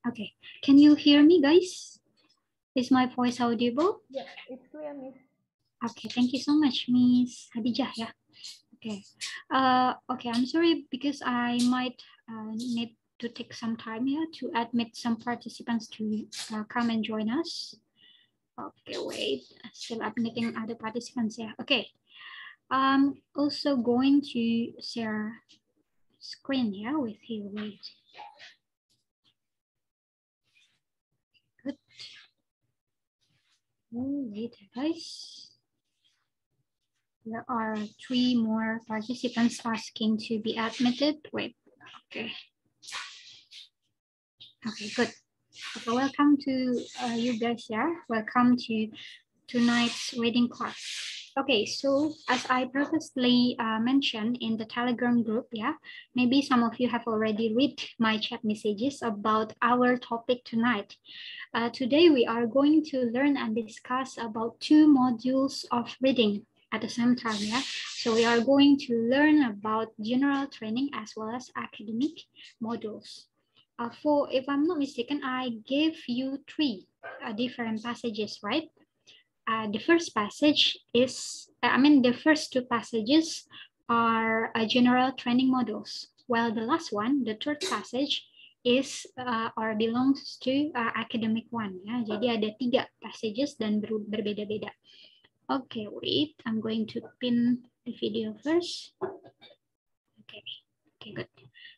Okay, can you hear me, guys? Is my voice audible? Yeah, it's clear, Miss. Okay, thank you so much, Miss Hadijah. Yeah. Okay. Okay, I'm sorry because I might need to take some time here to admit some participants to come and join us. Okay, wait. Still admitting other participants. Yeah. Okay. I'm also going to share screen here with you. Wait. Good. Oh, wait, guys. There are 3 more participants asking to be admitted. Wait. Okay. Okay, good. Okay, welcome to you guys. Yeah, welcome to tonight's reading class. Okay, so as I previously mentioned in the Telegram group, yeah, maybe some of you have already read my chat messages about our topic tonight. Today we are going to learn and discuss about 2 modules of reading at the same time, yeah. So we are going to learn about general training as well as academic modules. If I'm not mistaken, I gave you 3 different passages, right? The first passage is, the first 2 passages are general training modules, while the last one, the third passage, is or belongs to academic one. Ya. Jadi ada 3 passages dan berbeda-beda. Okay, wait, I'm going to pin the video first. Okay, good.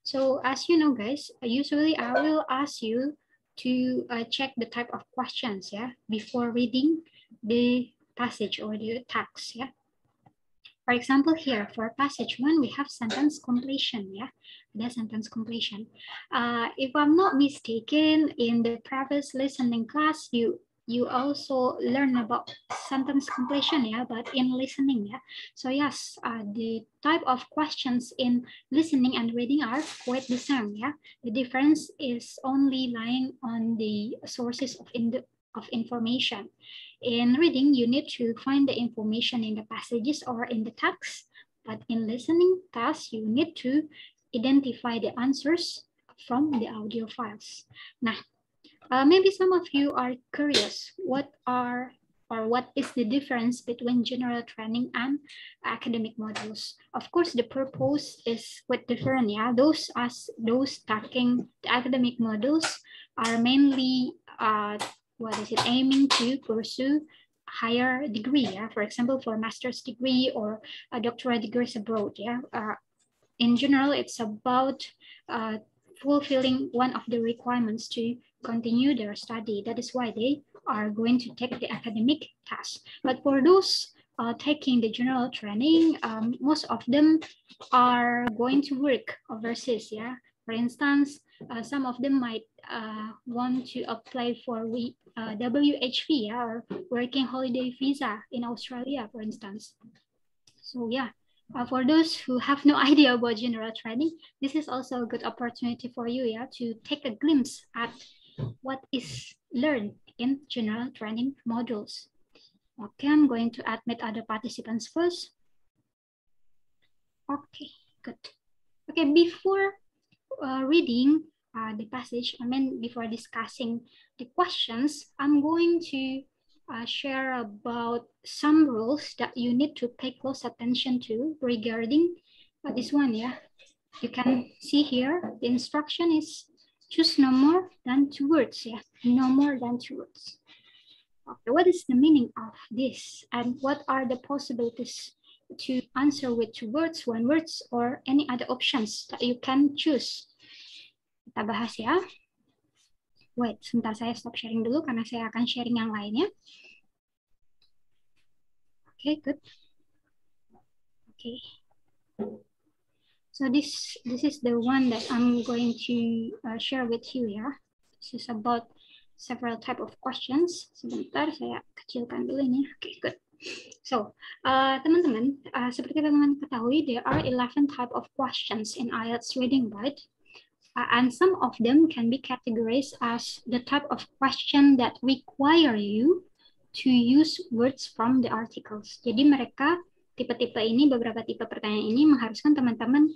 So as you know, guys, usually I will ask you to check the type of questions, yeah, before reading the passage or the text, yeah. For example, here for passage 1, we have sentence completion, yeah, the sentence completion. If I'm not mistaken, in the previous listening class, you also learn about sentence completion, yeah, but in listening, yeah. So yes, the type of questions in listening and reading are quite the same, yeah. The difference is only lying on the sources of information. In reading, you need to find the information in the passages or in the text, but in listening task, you need to identify the answers from the audio files. Nah, maybe some of you are curious what is the difference between general training and academic modules. Of course, the purpose is quite different. Yeah, those tackling the academic modules are mainly aiming to pursue higher degree. Yeah, for example, for master's degree or a doctoral degrees abroad. Yeah, in general, it's about fulfilling one of the requirements to continue their study. That is why they are going to take the academic test. But for those taking the general training, most of them are going to work overseas. Yeah. For instance, some of them might want to apply for WHV, yeah, or working holiday visa in Australia, for instance. So yeah, for those who have no idea about general training, this is also a good opportunity for you, yeah, to take a glimpse at what is learned in general training modules. Okay, I'm going to admit other participants first. Okay, good. Okay, before reading the passage, before discussing the questions, I'm going to share about some rules that you need to pay close attention to regarding this one, yeah. You can see here, the instruction is choose no more than 2 words, yeah, no more than 2 words. Okay, what is the meaning of this? And what are the possibilities to answer with 2 words, 1 words, or any other options that you can choose? Kita bahas ya. Wait, sebentar saya stop sharing dulu karena saya akan sharing yang lainnya. Okay, good. Okay. So this is the one that I'm going to share with you ya. This is about several type of questions. Sebentar saya kecilkan dulu ini. Okay, good. So, teman-teman, seperti teman-teman ketahui, there are 11 type of questions in IELTS reading, right? And some of them can be categorized as the type of question that require you to use words from the articles. Jadi mereka tipe-tipe ini, beberapa tipe pertanyaan ini mengharuskan teman-teman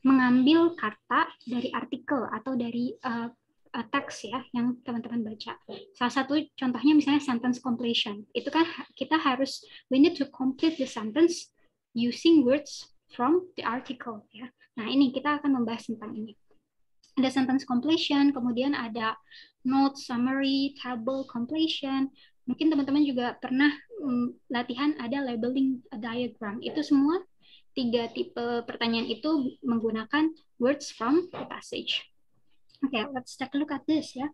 mengambil kata dari artikel atau dari teks ya yang teman-teman baca. Salah satu contohnya misalnya sentence completion. Itu kan kita harus we need to complete the sentence using words from the article ya. Nah, ini kita akan membahas tentang ini. Ada sentence completion, kemudian ada note, summary, table completion. Mungkin teman-teman juga pernah latihan ada labeling diagram. Itu semua 3 tipe pertanyaan itu menggunakan words from the passage. Okay, let's take a look at this, yeah.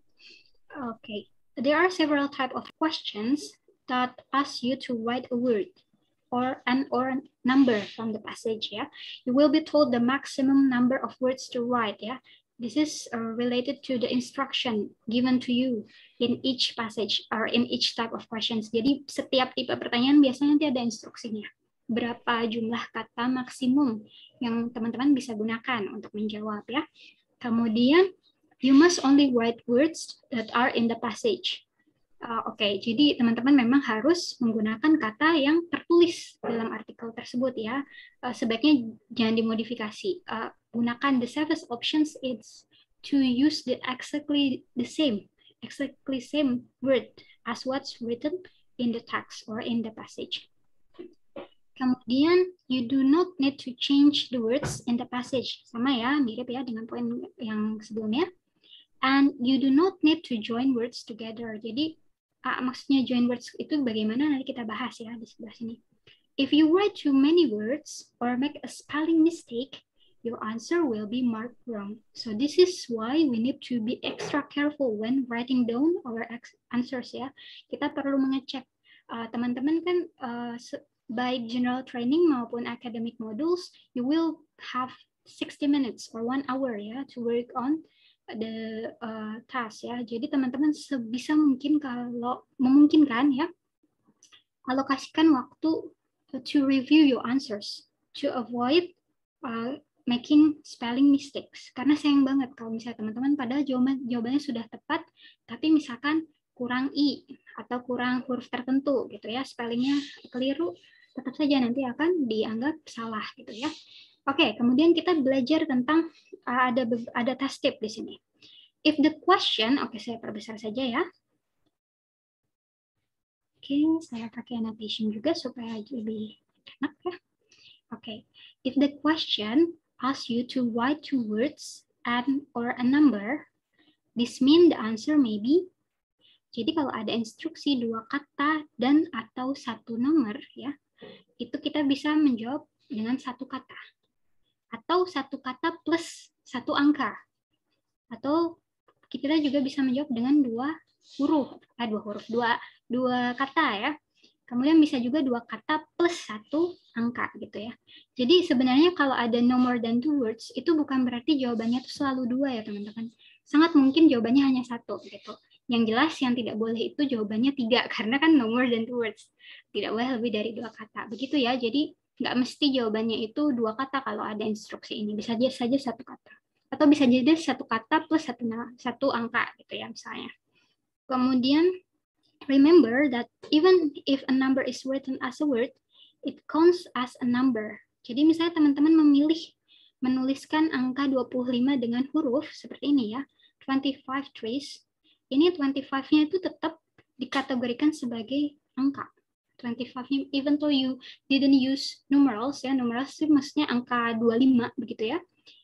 Okay, there are several types of questions that ask you to write a word or a number from the passage, yeah. You will be told the maximum number of words to write, yeah. This is related to the instruction given to you in each passage or in each type of questions. Jadi setiap tipe pertanyaan biasanya nanti ada instruksinya. Berapa jumlah kata maksimum yang teman-teman bisa gunakan untuk menjawab, ya. Kemudian you must only write words that are in the passage. Oke, jadi teman-teman memang harus menggunakan kata yang tertulis dalam artikel tersebut ya. Sebaiknya jangan dimodifikasi. Gunakan the safest options is to use the exactly same word as what's written in the text or in the passage. Kemudian, you do not need to change the words in the passage. Sama ya, mirip ya dengan poin yang sebelumnya. And you do not need to join words together. Jadi, maksudnya join words itu bagaimana nanti kita bahas ya di sebelah sini. If you write too many words or make a spelling mistake, your answer will be marked wrong. So this is why we need to be extra careful when writing down our answers ya. Kita perlu mengecek. Teman-teman kan baik general training maupun academic modules, you will have 60 minutes or 1 hour ya to work on the task ya. Jadi teman-teman sebisa mungkin kalau memungkinkan ya, alokasikan waktu to review your answers to avoid making spelling mistakes. Karena sayang banget kalau misalnya teman-teman padahal jawabannya sudah tepat, tapi misalkan kurang i atau kurang huruf tertentu gitu ya, spellingnya keliru, tetap saja nanti akan dianggap salah gitu ya. Oke, kemudian kita belajar tentang ada task tip di sini. If the question, oke saya perbesar saja ya. Oke, saya pakai annotation juga supaya lebih enak ya. Oke, if the question asks you to write 2 words and or a number, this means the answer may be. Jadi kalau ada instruksi 2 kata dan atau 1 nomor ya, itu kita bisa menjawab dengan 1 kata. Atau 1 kata plus 1 angka. Atau kita juga bisa menjawab dengan 2 kata ya. Kemudian bisa juga 2 kata plus 1 angka gitu ya. Jadi sebenarnya kalau ada no more than 2 words, itu bukan berarti jawabannya itu selalu 2 ya teman-teman. Sangat mungkin jawabannya hanya 1 gitu. Yang jelas yang tidak boleh itu jawabannya 3, karena kan no more than 2 words. Tidak boleh lebih dari 2 kata. Begitu ya, jadi nggak mesti jawabannya itu 2 kata kalau ada instruksi ini. Bisa saja 1 kata. Atau bisa jadi 1 kata plus 1 angka gitu ya misalnya. Kemudian, remember that even if a number is written as a word, it counts as a number. Jadi misalnya teman-teman menuliskan angka 25 dengan huruf seperti ini ya, 25 trees. Ini 25-nya itu tetap dikategorikan sebagai angka. 25-nya, even though you didn't use numerals ya, numerals itu maksudnya angka 25 begitu ya.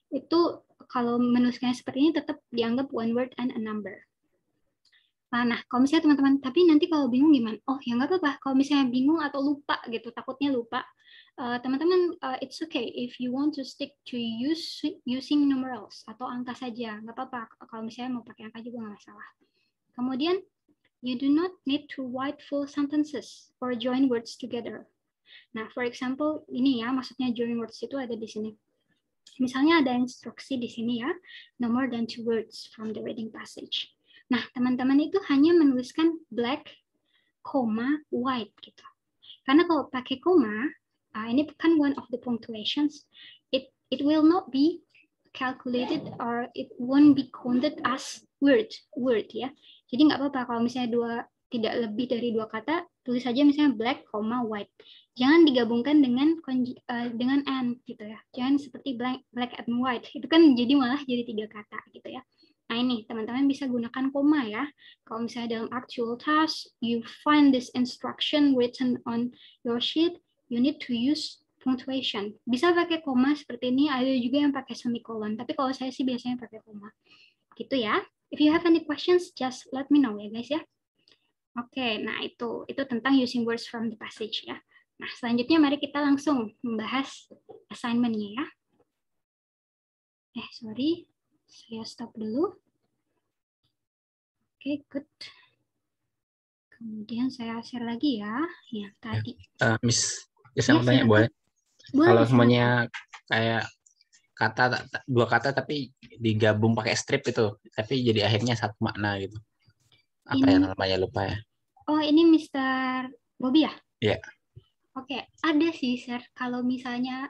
Itu kalau menuliskannya seperti ini tetap dianggap one word and a number. Nah, kalau misalnya teman-teman, tapi nanti kalau bingung gimana? Oh, ya nggak apa-apa. Kalau misalnya bingung atau lupa gitu, takutnya lupa, teman-teman, it's okay if you want to stick to using numerals atau angka saja, nggak apa-apa. Kalau misalnya mau pakai angka juga nggak masalah. Kemudian, you do not need to write full sentences or join words together. Nah, for example, ini ya, maksudnya join words itu ada di sini. Misalnya ada instruksi di sini ya, no more than 2 words from the reading passage. Nah, teman-teman itu hanya menuliskan black, white gitu. Karena kalau pakai koma, ini kan one of the punctuations, it will not be calculated or it won't be counted as word ya. Jadi nggak apa-apa kalau misalnya tidak lebih dari 2 kata, tulis saja misalnya black, white. Jangan digabungkan dengan and gitu ya. Jangan seperti black and white. Itu kan jadi malah jadi 3 kata gitu ya. Nah ini teman-teman bisa gunakan koma ya. Kalau misalnya dalam actual task, you find this instruction written on your sheet, you need to use punctuation. Bisa pakai koma seperti ini, ada juga yang pakai semicolon. Tapi kalau saya sih biasanya pakai koma. Gitu ya. If you have any questions, just let me know ya guys ya. Oke, nah itu tentang using words from the passage ya. Nah selanjutnya mari kita langsung membahas assignment-nya ya. Sorry, saya stop dulu. Oke, good. Kemudian saya share lagi ya, yang tadi. Miss, saya mau tanya boleh? Kalau semuanya kayak dua kata tapi digabung pakai strip itu, tapi jadi akhirnya satu makna gitu. Apa ya namanya, lupa ya. Oh, ini Mr. Bobby ya? Iya. Oke, ada sih, Sir. Kalau misalnya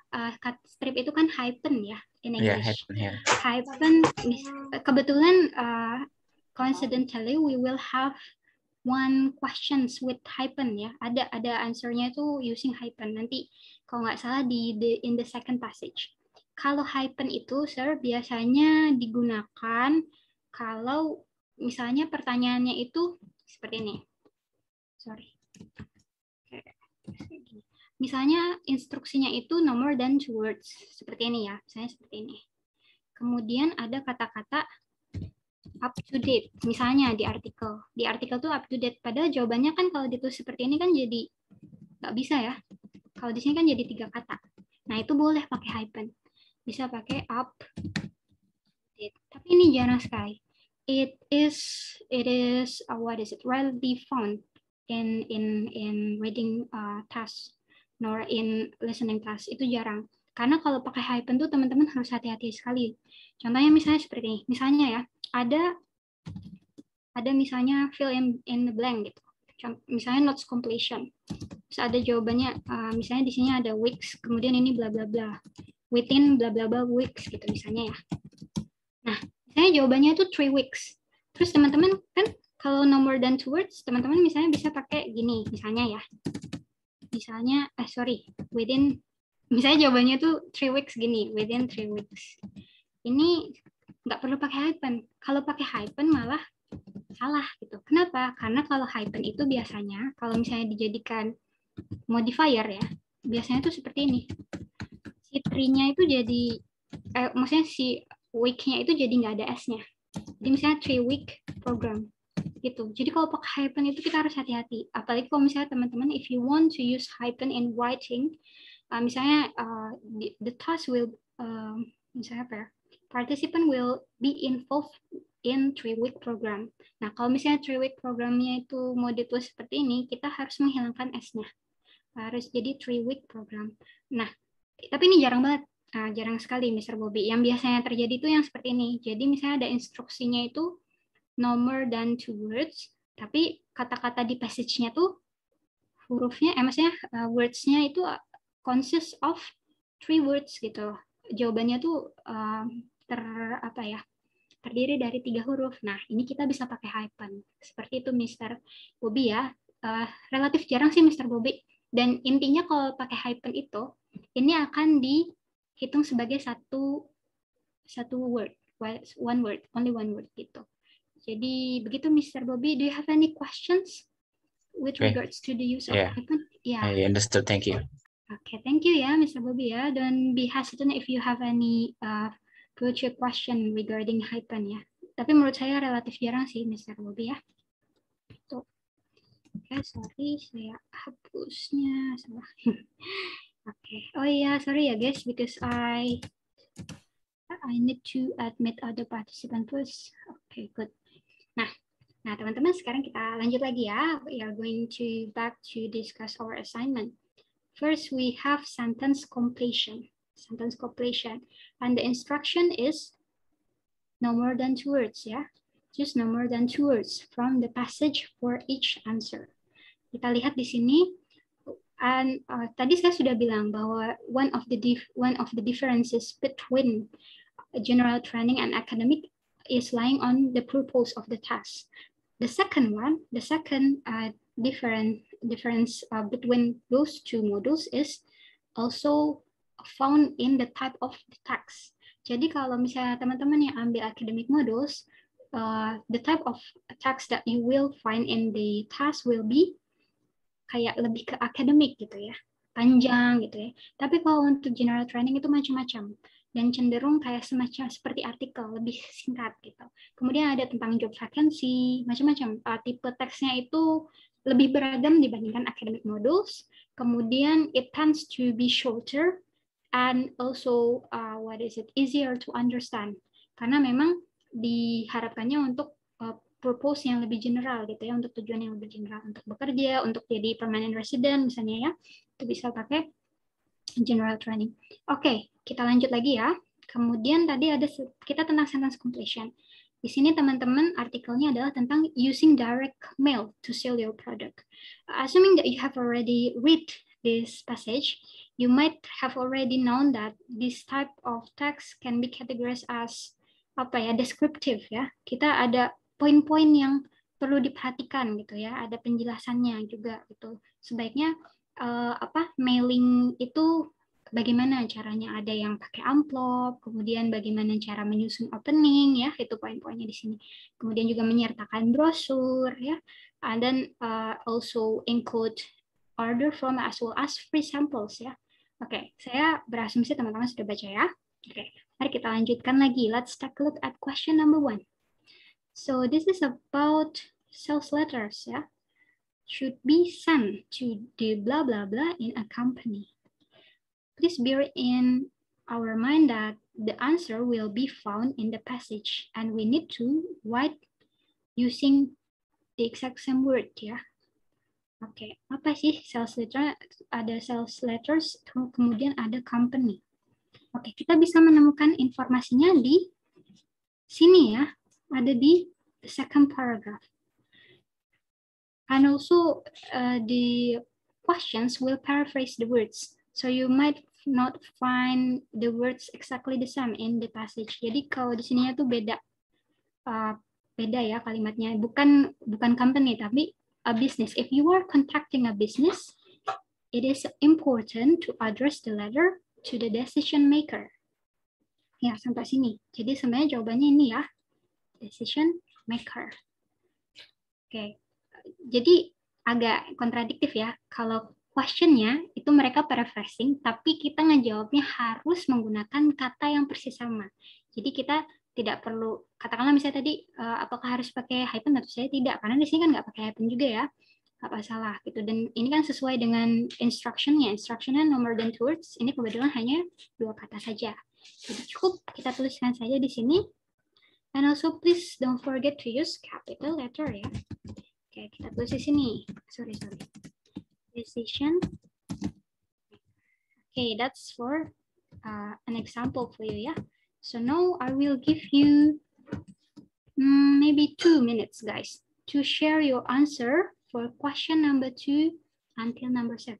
strip itu kan hyphen ya, in English. Yeah, hyphen, kebetulan coincidentally we will have one questions with hyphen ya. Ada answernya itu using hyphen. Nanti kalau nggak salah in the second passage. Kalau hyphen itu, Sir, biasanya digunakan kalau misalnya pertanyaannya itu seperti ini. Sorry. Misalnya instruksinya itu no more than 2 words. Seperti ini ya. Misalnya seperti ini. Kemudian ada kata-kata up to date. Misalnya di artikel. Di artikel tuh up to date. Padahal jawabannya kan kalau ditulis seperti ini kan jadi nggak bisa ya. Kalau di sini kan jadi 3 kata. Nah itu boleh pakai hyphen. Bisa pakai up date. Tapi ini jarang sekali. It is what is it? Rarely found in reading task nor in listening task. Itu jarang. Karena kalau pakai hyphen tuh teman-teman harus hati-hati sekali. Contohnya misalnya seperti ini. Misalnya ya, ada misalnya fill in the blank gitu. Misalnya notes completion. Terus ada jawabannya, misalnya di sini ada weeks, kemudian ini bla bla bla. Within bla bla bla weeks gitu misalnya ya. Nah, misalnya jawabannya itu 3 weeks. Terus teman-teman kan kalau no more than 2 words, teman-teman misalnya bisa pakai gini, misalnya ya. Misalnya, within, misalnya jawabannya tuh 3 weeks gini, within 3 weeks. Ini nggak perlu pakai hyphen. Kalau pakai hyphen malah salah gitu. Kenapa? Karena kalau hyphen itu biasanya, kalau misalnya dijadikan modifier ya, biasanya tuh seperti ini. Si tree-nya itu jadi, maksudnya si week-nya itu jadi nggak ada S-nya. Jadi misalnya 3-week program gitu. Jadi kalau pakai hyphen itu kita harus hati-hati. Apalagi kalau misalnya teman-teman, if you want to use hyphen in writing, misalnya the task will, misalnya apa ya, participant will be involved in 3-week program. Nah, kalau misalnya 3-week programnya itu mau ditulis seperti ini, kita harus menghilangkan S-nya. Harus jadi 3-week program. Nah, tapi ini jarang banget. Jarang sekali, Mr. Bobby. Yang biasanya terjadi itu yang seperti ini. Jadi misalnya ada instruksinya itu no more than 2 words, tapi kata-kata di passage-nya tuh hurufnya, maksudnya words-nya itu consists of 3 words gitu. Jawabannya tuh terdiri dari 3 huruf. Nah, ini kita bisa pakai hyphen. Seperti itu, Mr. Bobby ya. Relatif jarang sih, Mr. Bobby. Dan intinya kalau pakai hyphen itu, ini akan dihitung sebagai satu word, only one word gitu. Jadi begitu, Mr. Bobby. Do you have any questions with regards to the use of hyphen? Yeah. I understood. Thank you. Okay, thank you ya, Mr. Bobby ya. Don't be hesitant if you have any future question regarding hyphen ya. Tapi menurut saya relatif jarang sih, Mr. Bobby ya. Tuh. Oke, sorry, saya hapusnya. Salah. Okay. Oh iya, sorry ya guys, because I need to admit other participant first. Okay, good. Nah, teman-teman, sekarang kita lanjut lagi ya. We are going to back to discuss our assignment. First, we have sentence completion. Sentence completion. And the instruction is no more than 2 words, ya. Just no more than 2 words from the passage for each answer. Kita lihat di sini. And tadi saya sudah bilang bahwa one of the differences between general training and academic is lying on the purpose of the task. The second difference between those two modules is also found in the type of the text. Jadi kalau misalnya teman-teman yang ambil academic modules, the type of text that you will find in the task will be kayak lebih ke akademik gitu ya, panjang gitu ya. Tapi kalau untuk general training itu macam-macam dan cenderung kayak semacam seperti artikel, lebih singkat gitu. Kemudian ada tentang job vacancy, macam-macam. Tipe teksnya itu lebih beragam dibandingkan academic modules. Kemudian it tends to be shorter and also easier to understand. Karena memang diharapkannya untuk purpose yang lebih general gitu ya, untuk tujuan yang lebih general, untuk bekerja, untuk jadi permanent resident misalnya ya, itu bisa pakai general training. Oke, kita lanjut lagi ya. Kemudian tadi ada kita tentang sentence completion. Di sini teman-teman artikelnya adalah tentang using direct mail to sell your product. Assuming that you have already read this passage, you might have already known that this type of text can be categorized as descriptive ya. Kita ada poin-poin yang perlu diperhatikan gitu ya, ada penjelasannya juga gitu. Sebaiknya mailing itu bagaimana caranya, ada yang pakai amplop, kemudian bagaimana cara menyusun opening ya, itu poin-poinnya di sini. Kemudian juga menyertakan brosur ya, dan also include order form as well as free samples ya. Oke, saya berasumsi teman-teman sudah baca ya. Oke, mari kita lanjutkan lagi. Let's take a look at question number 1. So this is about sales letters ya. Should be sent to the blah blah blah in a company. Please bear in our mind that the answer will be found in the passage and we need to write using the exact same word ya. Oke, apa sih sales letter? Ada sales letters, kemudian ada company. Oke, kita bisa menemukan informasinya di sini ya. Ada di the second paragraph. And also the questions will paraphrase the words. So you might not find the words exactly the same in the passage. Jadi kalau di sininya tuh beda ya kalimatnya. Bukan company tapi a business. If you are contacting a business, it is important to address the letter to the decision maker. Ya, sampai sini. Jadi sebenarnya jawabannya ini ya. Decision maker. Oke. Jadi agak kontradiktif ya. Kalau question-nya itu mereka paraphrasing, tapi kita ngejawabnya harus menggunakan kata yang persis sama. Jadi kita tidak perlu, katakanlah misalnya tadi, apakah harus pakai hyphen atau saya tidak, karena di sini kan nggak pakai hyphen juga ya, nggak masalah gitu. Dan ini kan sesuai dengan instruction-nya. Instruction-nya no more than 2 words, ini kebetulan hanya 2 kata saja. Jadi cukup kita tuliskan saja di sini. And also please don't forget to use capital letter ya. Oke, kita tulis di sini. Sorry. Decision. Okay, that's for an example for you, yeah. So now I will give you maybe 2 minutes, guys, to share your answer for question number 2 until number 7.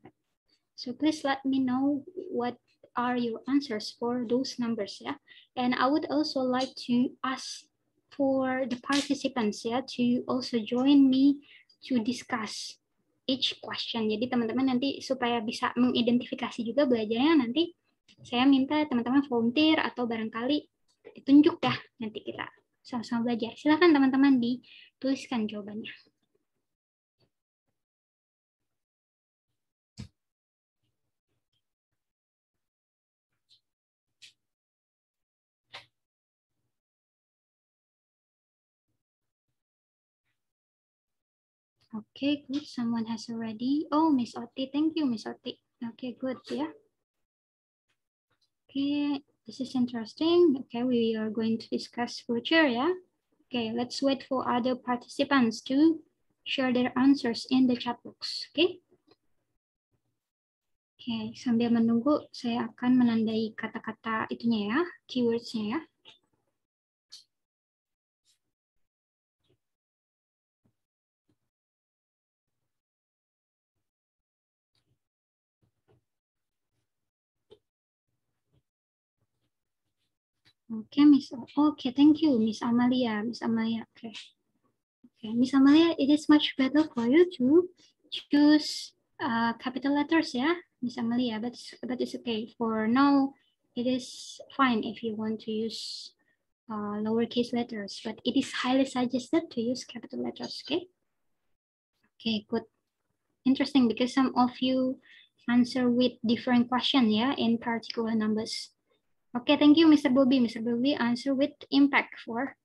So please let me know what are your answers for those numbers, yeah. And I would also like to ask for the participants, yeah, to also join me to discuss each question. Jadi teman-teman nanti supaya bisa mengidentifikasi juga belajarnya, nanti saya minta teman-teman volunteer atau barangkali ditunjuk ya, nanti kita sama-sama belajar. Silakan teman-teman dituliskan jawabannya. Okay, good. Someone has already. Oh, Miss Oti. Thank you, Miss Oti. Okay, good. Yeah. Okay, this is interesting. Okay, we are going to discuss future, yeah. Okay, let's wait for other participants to share their answers in the chat box. Okay. Okay, sambil menunggu, saya akan menandai kata-kata itunya ya, keywords-nya ya. Okay, Miss. Okay, thank you, Miss Amalia. Miss Amalia. Okay. Okay, Miss Amalia, it is much better for you to choose capital letters, yeah, Miss Amalia. But it's okay. For now, it is fine if you want to use lowercase letters, but it is highly suggested to use capital letters. Okay. Okay, good. Interesting, because some of you answer with different question, yeah, in particular numbers. Okay, thank you, Mr. Bobby. Mr. Bobby answer with impact for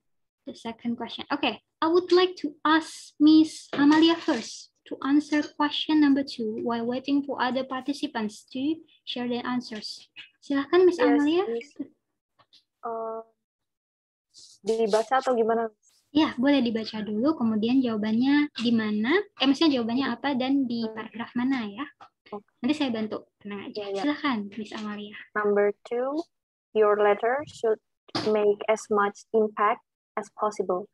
the second question. Okay, I would like to ask Miss Amalia first to answer question number 2 while waiting for other participants to share their answers. Silahkan, Miss Amalia. Miss. Dibaca atau gimana? Ya, boleh dibaca dulu, kemudian jawabannya di mana, maksudnya jawabannya apa dan di paragraf mana ya. Nanti saya bantu, tenang aja. Silahkan, Miss Amalia. Number 2, your letter should make as much impact as possible.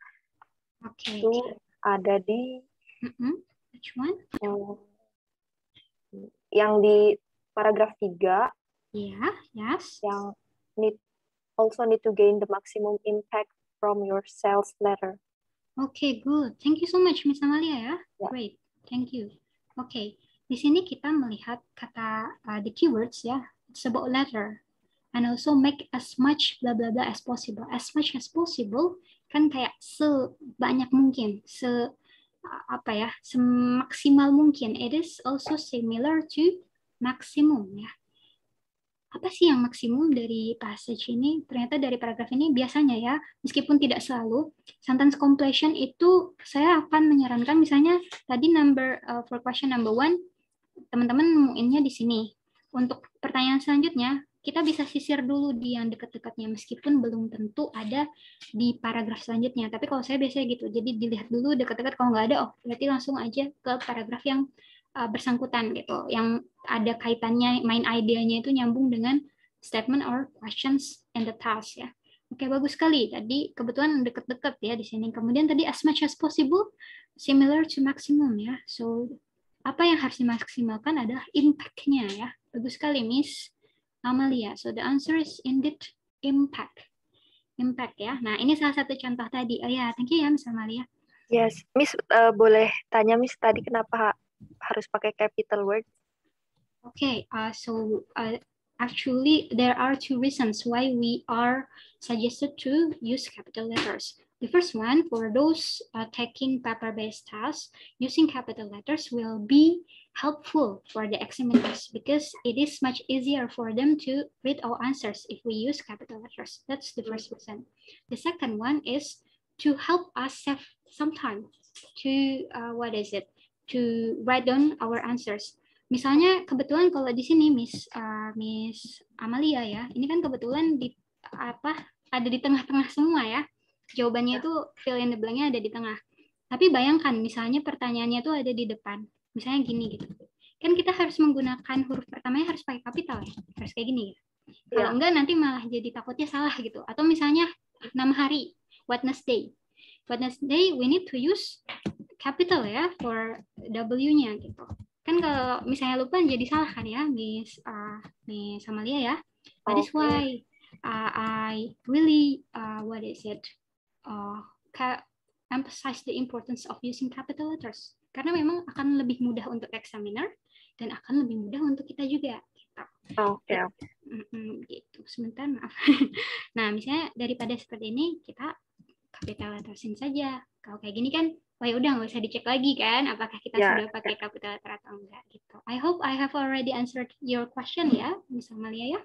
Oke. Itu ada di Which one? Yang di paragraf 3. Yeah, yes. Yang also need to gain the maximum impact from your sales letter. Okay, good. Thank you so much, Miss Amalia ya. Yeah. Great, thank you. Okay, di sini kita melihat kata the keywords ya. It's about letter. And also make as much blah blah blah as possible. As much as possible kan kayak sebanyak mungkin, semaksimal mungkin. It is also similar to maximum ya. Apa sih yang maksimum dari passage ini? Ternyata dari paragraf ini biasanya ya, meskipun tidak selalu, sentence completion itu saya akan menyarankan misalnya tadi for question number 1, teman-teman nemuinnya di sini. Untuk pertanyaan selanjutnya, kita bisa sisir dulu di yang dekat-dekatnya, meskipun belum tentu ada di paragraf selanjutnya. Tapi kalau saya biasanya gitu, jadi dilihat dulu dekat-dekat, kalau nggak ada, berarti langsung aja ke paragraf yang bersangkutan gitu, yang ada kaitannya, main idenya itu nyambung dengan statement or questions and the task ya. Oke, bagus sekali. Tadi kebetulan deket-deket ya di sini. Kemudian tadi as much as possible, similar to maximum ya. So apa yang harus dimaksimalkan adalah impact-nya ya. Bagus sekali, Miss Amalia. So the answer is indeed impact. Impact ya. Nah ini salah satu contoh tadi. Oh ya, thank you ya, Miss Amalia. Yes, Miss boleh tanya Miss tadi kenapa harus pakai capital word? Okay, actually there are 2 reasons why we are suggested to use capital letters. The first one, for those taking paper-based tasks, using capital letters will be helpful for the examiners because it is much easier for them to read our answers if we use capital letters. That's the first reason. The second one is to help us save some time to to write down our answers. Misalnya kebetulan kalau di sini Miss Amalia ya, ini kan kebetulan ada di tengah-tengah semua ya. Jawabannya itu fill in the blank-nya ada di tengah. Tapi bayangkan misalnya pertanyaannya itu ada di depan. Misalnya gini gitu. Kan kita harus menggunakan huruf pertamanya harus pakai kapital ya. Harus kayak gini ya. Kalau enggak nanti malah jadi takutnya salah gitu. Atau misalnya nama hari, Wednesday. Wednesday we need to use capital ya for W-nya gitu. Kan kalau misalnya lupa jadi salah kan ya, Miss Amalia ya. That is why I really emphasize the importance of using capital letters. Karena memang akan lebih mudah untuk examiner dan akan lebih mudah untuk kita juga. Gitu. Oke. Gitu. Sebentar maaf. Nah misalnya daripada seperti ini kita capital lettersin saja. Kalau kayak gini kan, ya udah nggak usah dicek lagi kan, apakah kita sudah pakai capital letter atau enggak gitu. I hope I have already answered your question ya, Miss Amalia ya.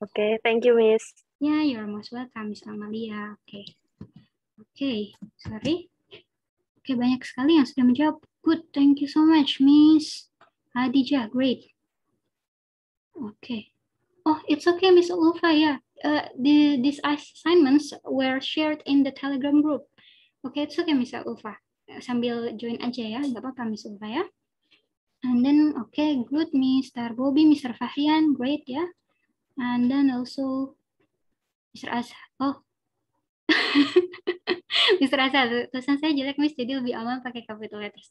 Oke, thank you Miss. Ya, you're most welcome, Miss Amalia. Oke, sorry. Oke, banyak sekali yang sudah menjawab. Good, thank you so much, Miss Hadijah. Great. Oke. Oh, it's okay, Miss Ulfa ya. These assignments were shared in the Telegram group. Oke, it's okay, Miss Ulfa. Sambil join aja ya, nggak apa-apa, Miss Ulfa ya. And then, okay, good, Mr. Bobby, Mr. Fahrian, great ya. And then also, Mr. Azhar. Oh, Mr. Azhar, tulisan saya jelek, Miss, jadi lebih aman pakai capital letters.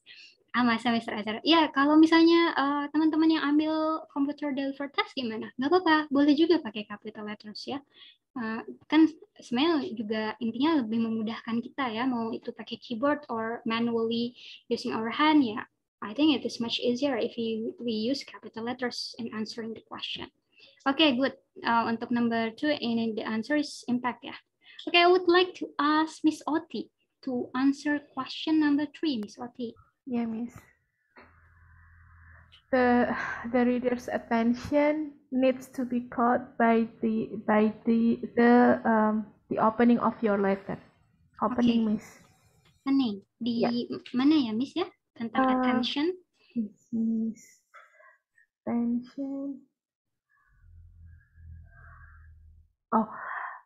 Masa Mr. Azhar. Ya, kalau misalnya teman-teman yang ambil computer delivered test gimana? Nggak apa-apa, boleh juga pakai capital letters ya. Kan sebenarnya juga intinya lebih memudahkan kita ya, mau itu pakai keyboard or manually using our hand ya. I think it is much easier if we use capital letters in answering the question. Okay, good. Untuk number 2, ini the answer is impact ya. Okay, I would like to ask Miss Oti to answer question number 3, Miss Oti. Yeah, Miss. The reader's attention needs to be caught by the opening of your letter. Opening, Okay. Miss. Opening. Di mana ya, Miss ya? Tentang attention. Miss. Attention. Oh,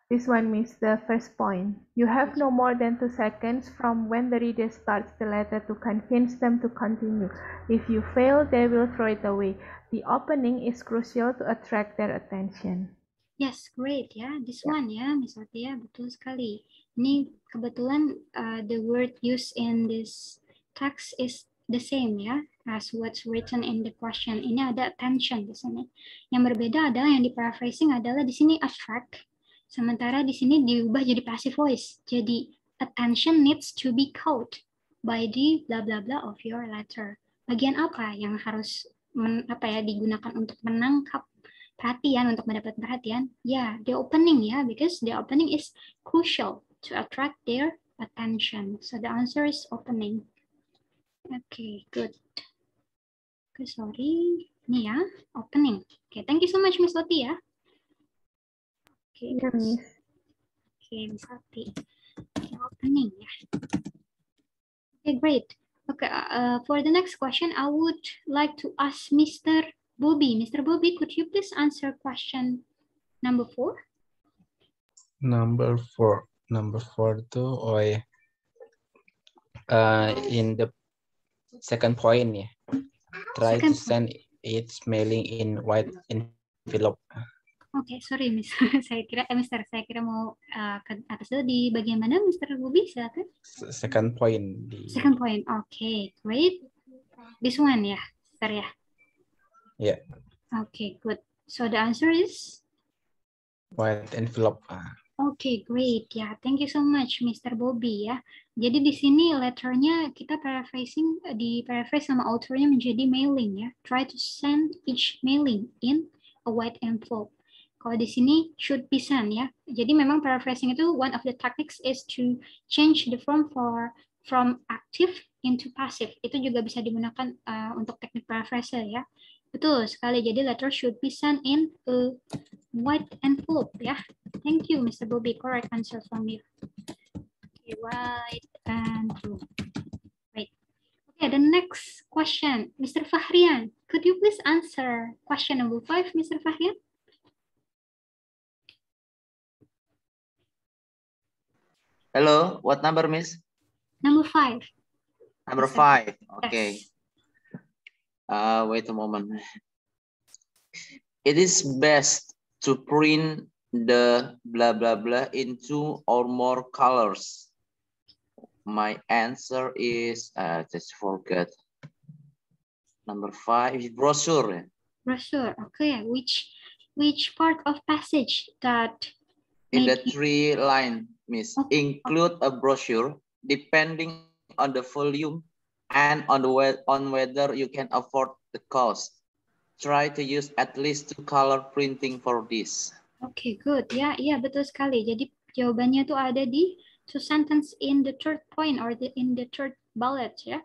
this one, Miss, the first point. You have no more than 2 seconds from when the reader starts the letter to convince them to continue. If you fail, they will throw it away. The opening is crucial to attract their attention. Yes, great ya. This one ya, Miss Oti ya, betul sekali. Ini kebetulan the word used in this text is the same ya as what's written in the question. Ini ada attention di sini. Yang berbeda adalah yang di paraphrasing adalah di sini attract, sementara di sini diubah jadi passive voice. Jadi attention needs to be caught by the blah blah blah of your letter. Bagian apa yang harus digunakan untuk menangkap perhatian, untuk mendapat perhatian? Ya, the opening ya, because the opening is crucial to attract their attention. So the answer is opening. Okay, good. Okay, sorry. Ini ya, opening. Okay, thank you so much, Miss Oti ya. Okay, Miss Oti. Okay, opening ya. Okay, great. Okay, for the next question, I would like to ask Mr. Bobby. Mr. Bobby, could you please answer question number 4? Number 4 itu in the second point ya. Try to send its mailing in white envelope. Oke, sorry Miss. Saya kira mau ke atas dulu di bagian mana, Mr. Bobby? Silakan. Second point. Second point. Okay, great. This one ya, Mister ya. Yeah. Okay, good. So the answer is white envelope. Okay, great. Ya, thank you so much, Mr. Bobby ya. Jadi di sini letternya kita paraphrase sama authornya menjadi mailing ya. Try to send each mailing in a white envelope. Kalau di sini should be sent ya. Jadi memang paraphrasing itu one of the techniques is to change the form from active into passive. Itu juga bisa digunakan untuk teknik paraphrase ya. Betul sekali. Jadi letter should be sent in a white envelope ya. Thank you, Mr. Bobby. Correct answer from you. Okay, white envelope. Right. Okay, the next question, Mr. Fahrian. Could you please answer question number 5, Mr. Fahrian? Hello, what number, Miss? Number 5. Number 5. Okay. Yes. Wait a moment. It is best to print the blah blah blah in 2 or more colors. My answer is just forget. Number 5 is brochure. Brochure. Okay. Which part of passage that in the 3 line, Miss? Okay. Include a brochure depending on the volume and on whether you can afford the cost. Try to use at least 2 color printing for this. Okay, good. Ya, iya betul sekali. Jadi jawabannya tuh ada di 2 sentence in the 3rd point or in the 3rd bullet ya.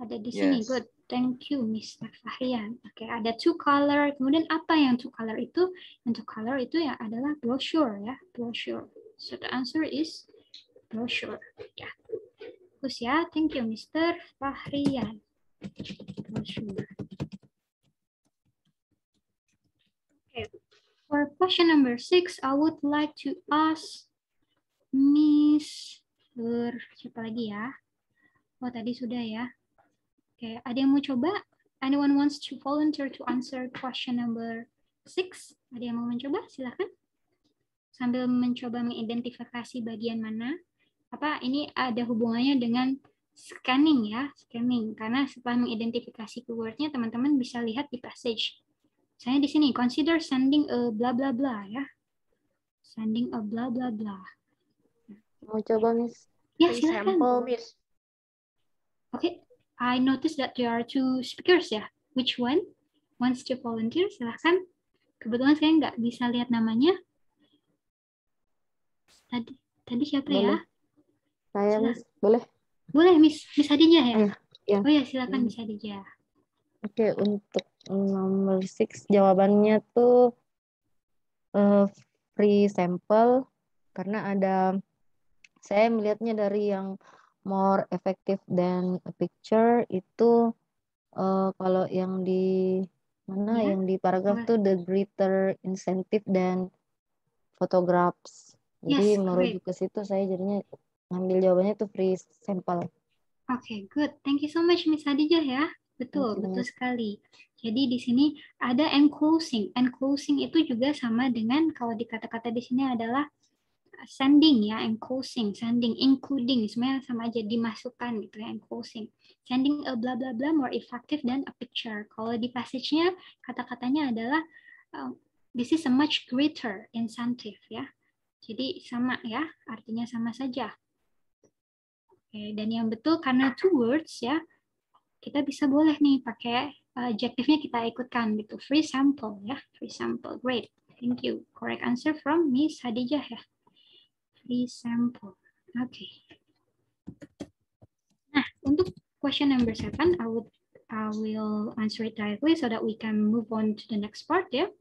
Ada di sini. Yes. Good. Thank you, Mr. Fahrian. Oke, ada 2 color. Kemudian apa yang 2 color itu? Yang 2 color itu ya adalah brochure ya, brochure. So the answer is brochure. Ya. Bagus ya. Thank you, Mr. Fahrian. Brochure. Okay. For question number 6, I would like to ask Miss siapa lagi ya? Oh, tadi sudah ya. Oke, ada yang mau coba? Anyone wants to volunteer to answer question number 6? Ada yang mau mencoba? Silakan. Sambil mencoba mengidentifikasi bagian mana. Apa ini ada hubungannya dengan scanning ya, scanning. Karena setelah mengidentifikasi keywordnya, teman-teman bisa lihat di passage. Saya di sini, consider sending a blah blah blah ya. Sending a blah blah blah. Mau coba, Miss? Ya, silakan. Example, Miss. Okay, I noticed that there are 2 speakers ya. Which one wants to volunteer? Silakan. Kebetulan saya nggak bisa lihat namanya. Tadi siapa Boleh. ya? Saya, Miss. Boleh? Boleh, Miss Hadijah ya? Ya. Oh ya, silakan Miss Hadijah. Oke, untuk nomor 6 jawabannya tuh free sample, karena saya melihatnya dari yang more effective than a picture itu kalau yang di mana yang di paragraf tuh the greater incentive than photographs. Jadi merujuk ke situ saya jadinya ngambil jawabannya tuh free sample. Oke, good. Thank you so much Miss Hadijah ya. Betul sekali. Jadi di sini ada enclosing. Enclosing itu juga sama dengan kalau di kata-kata di sini adalah sending ya, enclosing, sending, including, semuanya sama aja, dimasukkan gitu ya, enclosing. Sending a blah blah blah more effective than a picture. Kalau di passage-nya kata-katanya adalah this is a much greater incentive ya. Jadi sama ya, artinya sama saja. Oke, dan yang betul karena two words ya, kita bisa boleh nih pakai adjektifnya kita ikutkan gitu. Free sample ya, free sample. Great, thank you. Correct answer from Miss Hadijah ya. Free sample. Okay. Nah, untuk question number 7, I will answer it directly so that we can move on to the next part ya.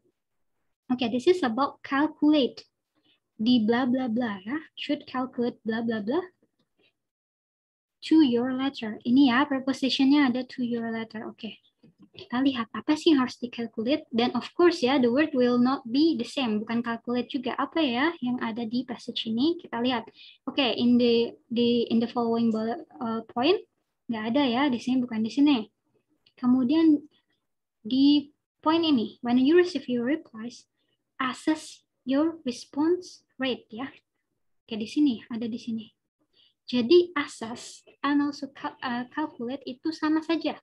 Okay, this is about calculate. Di blah blah blah ya, should calculate blah blah blah to your letter. Ini ya, prepositionnya ada to your letter. Oke. Kita lihat apa sih yang harus di-calculate. Dan of course ya, the word will not be the same. Bukan calculate juga. Apa ya yang ada di passage ini? Kita lihat. Oke, in the following point, nggak ada ya. Di sini bukan di sini. Kemudian di point ini, when you receive your replies, assess your response rate ya. Oke, di sini, ada di sini. Jadi assess and also calculate itu sama saja.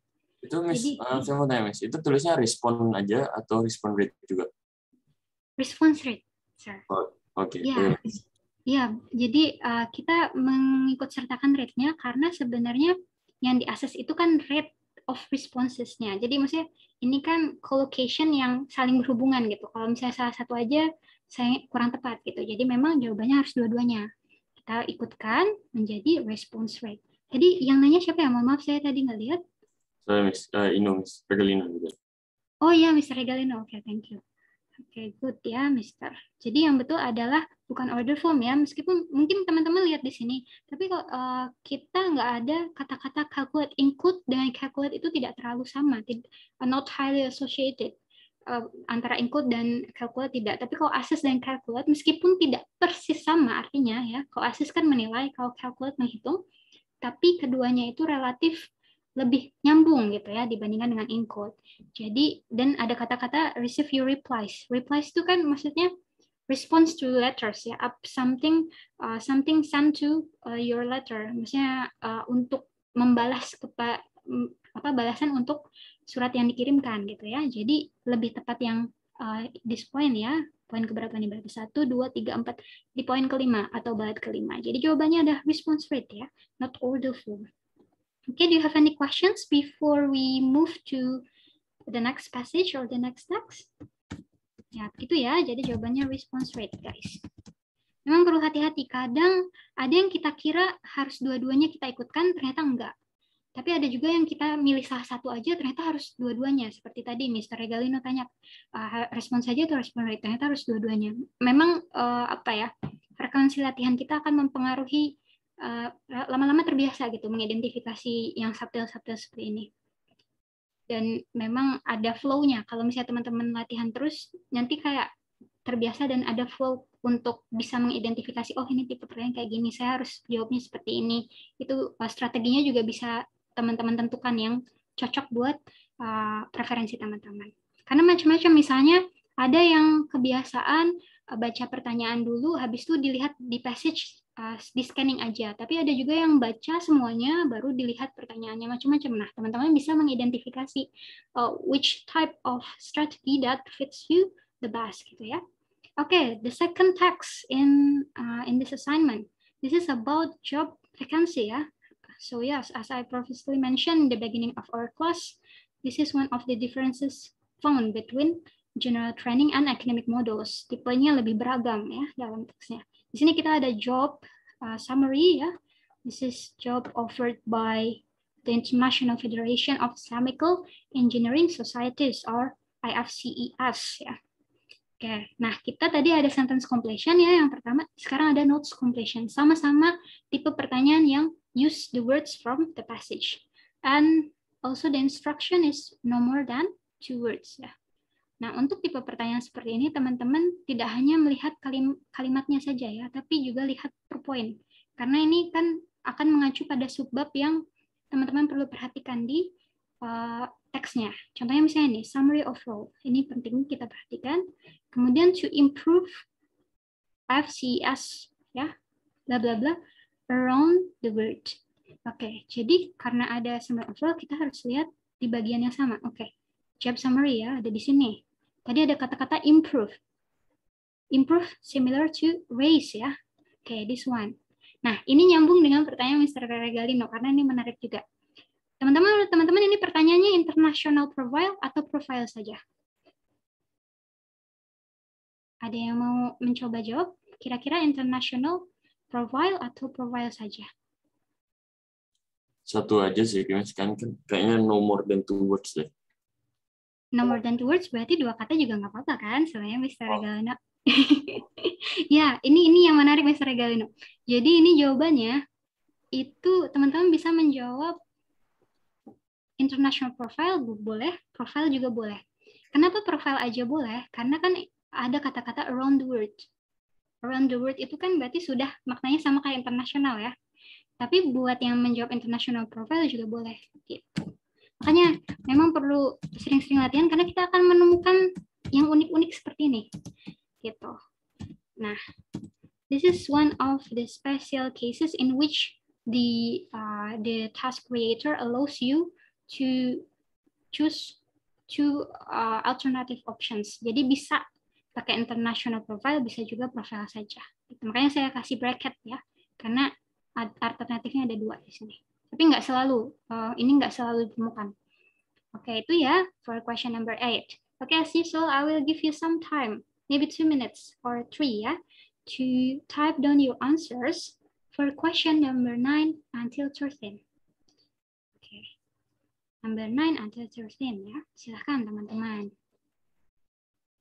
Itu Miss, saya mau tanya Miss, itu tulisnya respon aja atau respon rate juga? Response rate, sir. Oke. Ya, ya. Jadi kita mengikut sertakan rate-nya karena sebenarnya yang di-assess itu kan rate of responses-nya. Jadi maksudnya ini kan collocation yang saling berhubungan gitu. Kalau misalnya salah satu aja saya kurang tepat gitu. Jadi memang jawabannya harus dua-duanya. Kita ikutkan menjadi response rate. Jadi yang nanya siapa ya? Mohon maaf saya tadi nggak lihat. Saya Miss Miss Regalino gitu. Oh iya, Mr. Regalino. Oke, thank you. Oke, good ya, Mister. Jadi yang betul adalah bukan order form ya, meskipun mungkin teman-teman lihat di sini. Tapi kalau kita nggak ada kata-kata calculate, include dengan calculate itu tidak terlalu sama, not highly associated. Antara include dan calculate tidak. Tapi kalau assess dan calculate meskipun tidak persis sama artinya ya. Kalau assess kan menilai, kalau calculate menghitung, tapi keduanya itu relatif lebih nyambung gitu ya dibandingkan dengan include. Jadi dan ada kata-kata receive your replies. Replies itu kan maksudnya response to letters ya, up something sent to your letter. Maksudnya untuk membalas balasan untuk surat yang dikirimkan gitu ya. Jadi lebih tepat yang this point ya. Poin keberapa nih? Berarti 1, 2, 3, 4. Di poin kelima atau bait kelima. Jadi jawabannya ada response rate ya, not order form. Okay, do you have any questions before we move to the next passage or the next text? Ya, begitu ya. Jadi jawabannya response rate, guys. Memang perlu hati-hati. Kadang ada yang kita kira harus dua-duanya kita ikutkan, ternyata enggak. Tapi ada juga yang kita milih salah satu aja, ternyata harus dua-duanya. Seperti tadi, Mr. Regalino tanya, respon saja atau respon rate? Ternyata harus dua-duanya. Memang, frekuensi latihan kita akan mempengaruhi, lama-lama terbiasa gitu, mengidentifikasi yang subtil-subtil seperti ini. Dan memang ada flow-nya. Kalau misalnya teman-teman latihan terus, nanti kayak terbiasa dan ada flow untuk bisa mengidentifikasi, oh ini tipe pertanyaan kayak gini, saya harus jawabnya seperti ini. Itu strateginya juga bisa teman-teman tentukan yang cocok buat preferensi teman-teman. Karena macam-macam, misalnya ada yang kebiasaan baca pertanyaan dulu, habis itu dilihat di passage, di scanning aja. Tapi ada juga yang baca semuanya, baru dilihat pertanyaannya, macam-macam. Nah, teman-teman bisa mengidentifikasi which type of strategy that fits you the best, gitu ya. Okay, the second text in this assignment. This is about job vacancy, ya. So yes, as I previously mentioned in the beginning of our class, this is one of the differences found between general training and academic modules. Tipenya lebih beragam ya dalam teksnya. Di sini kita ada job summary ya. This is job offered by the International Federation of Chemical Engineering Societies or IFCES ya. Oke, nah kita tadi ada sentence completion ya yang pertama, sekarang ada notes completion. Sama-sama tipe pertanyaan yang use the words from the passage. And also the instruction is no more than 2 words ya. Nah, untuk tipe pertanyaan seperti ini teman-teman tidak hanya melihat kalimatnya saja ya, tapi juga lihat per poin. Karena ini kan akan mengacu pada subbab yang teman-teman perlu perhatikan di teksnya. Contohnya misalnya nih, summary of role. Ini penting kita perhatikan. Kemudian to improve FCS ya, bla bla bla around the word. Oke, jadi karena ada summary of role kita harus lihat di bagian yang sama. Oke. Job summary ya, ada di sini. Tadi ada kata-kata improve. Improve similar to raise ya. Oke, this one. Nah, ini nyambung dengan pertanyaan Mr. Regalino karena ini menarik juga. Teman-teman ini pertanyaannya international profile atau profile saja? Ada yang mau mencoba jawab? Kira-kira international profile atau profile saja? Satu aja sih, kan kayaknya no more than 2 words deh. No more than 2 words berarti 2 kata juga nggak apa-apa kan? Soalnya Mr. Regalino. Ya, ini yang menarik Mr. Regalino. Jadi ini jawabannya itu teman-teman bisa menjawab international profile boleh, profile juga boleh. Kenapa profile aja boleh? Karena kan ada kata-kata around the world. Around the world itu kan berarti sudah maknanya sama kayak internasional ya. Tapi buat yang menjawab international profile juga boleh. Gitu. Makanya memang perlu sering-sering latihan karena kita akan menemukan yang unik-unik seperti ini. Gitu. Nah, this is one of the special cases in which the task creator allows you to choose 2 alternative options. Jadi bisa pakai international profile, bisa juga profile saja. Gitu. Makanya saya kasih bracket ya, karena alternatifnya ada 2 di sini. Tapi nggak selalu, ini nggak selalu ditemukan. Oke, itu ya for question number 8. Oke, as usual, I will give you some time, maybe 2 minutes or 3 ya, to type down your answers for question number 9 until 13. Oke, number 9 until 13 ya. Silahkan teman-teman.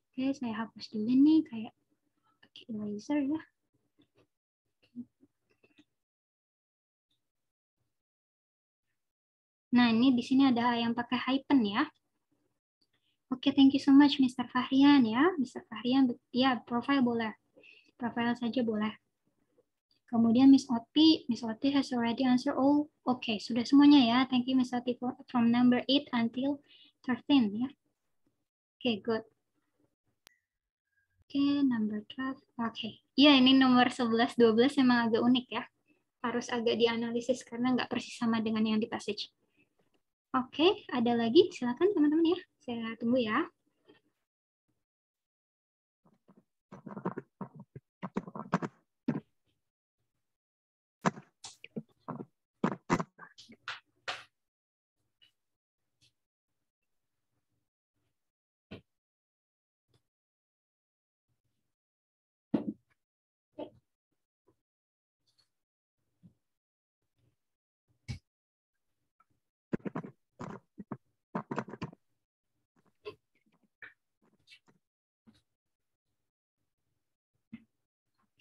Oke, saya hapus dulu nih kayak eraser ya. Nah, ini di sini ada yang pakai hyphen ya. Oke, thank you so much Mr. Fahrian ya. Mr. Fahrian, ya profile boleh. Profile saja boleh. Kemudian Miss Oti has already answered all. Oke, sudah semuanya ya. Thank you Miss Oti from number 8 until 13 ya. Oke, good. Oke, number 12. Oke. Iya, ini nomor 11, 12 memang agak unik ya. Harus agak dianalisis karena nggak persis sama dengan yang di passage. Oke, ada lagi? Silakan teman-teman ya. Saya tunggu ya.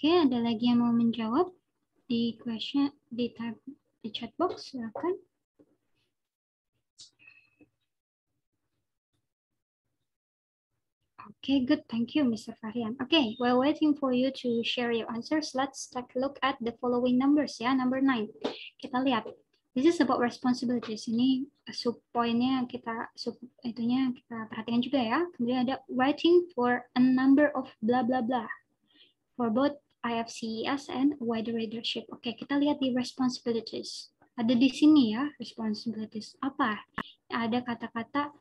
Oke, ada lagi yang mau menjawab di question di chat box, silakan. Okay, good. Thank you, Mr. Fahrian. Okay, while waiting for you to share your answers, let's take a look at the following numbers ya. Number 9. Kita lihat. This is about responsibilities. Ini sub-poinnya kita perhatikan juga ya. Kemudian ada writing for a number of blah blah blah for both IFCES and wider readership. Oke, kita lihat di responsibilities. Ada di sini ya, responsibilities. Apa? Ada kata-kata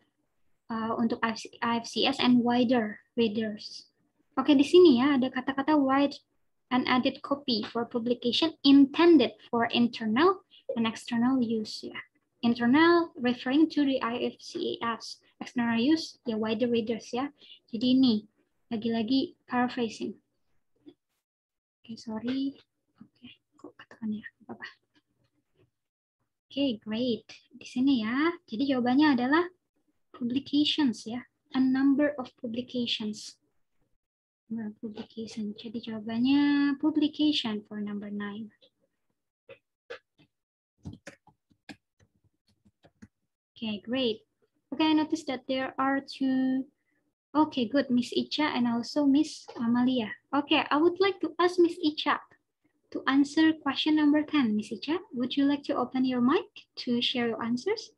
untuk IFCS and wider readers. Oke, di sini ya ada kata-kata write an edit copy for publication intended for internal and external use ya. Internal referring to the IFCES, external use ya wider readers ya. Jadi ini lagi-lagi paraphrasing. Okay, sorry. Okay, kok katakan ya, apa-apa. Okay, great. Di sini ya. Jadi jawabannya adalah publications ya. A number of publications. Publication. Jadi jawabannya publication for number 9. Okay, great. Okay, I noticed that there are two. Okay, good, Miss Icha and also Miss Amalia. Okay, I would like to ask Miss Icha to answer question number 10. Miss Icha, would you like to open your mic to share your answers?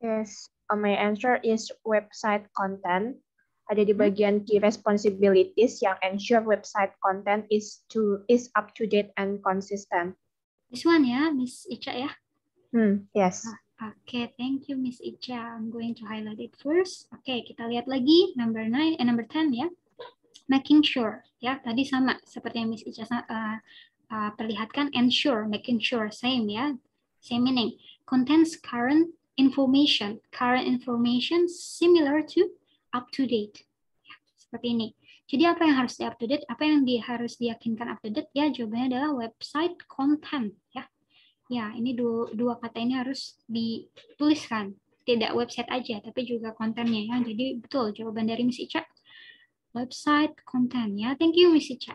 Yes, my answer is website content. Ada di bagian key responsibilities yang ensure website content is up to date and consistent. This one ya, Miss Icha ya? Yes. Okay, thank you Miss Icha. I'm going to highlight it first. Okay, kita lihat lagi number 10 ya. Making sure ya, tadi sama seperti yang Miss Icha perlihatkan, ensure, making sure, same ya, same meaning. Contains current information similar to up to date. Ya, seperti ini. Jadi apa yang harus di up to date? Apa yang harus diyakinkan up to date? Ya, jawabannya adalah website content ya. Ya, ini dua kata ini harus dituliskan. Tidak website aja, tapi juga kontennya ya. Jadi betul jawaban dari Miss Icha. Website content ya. Thank you Miss Icha.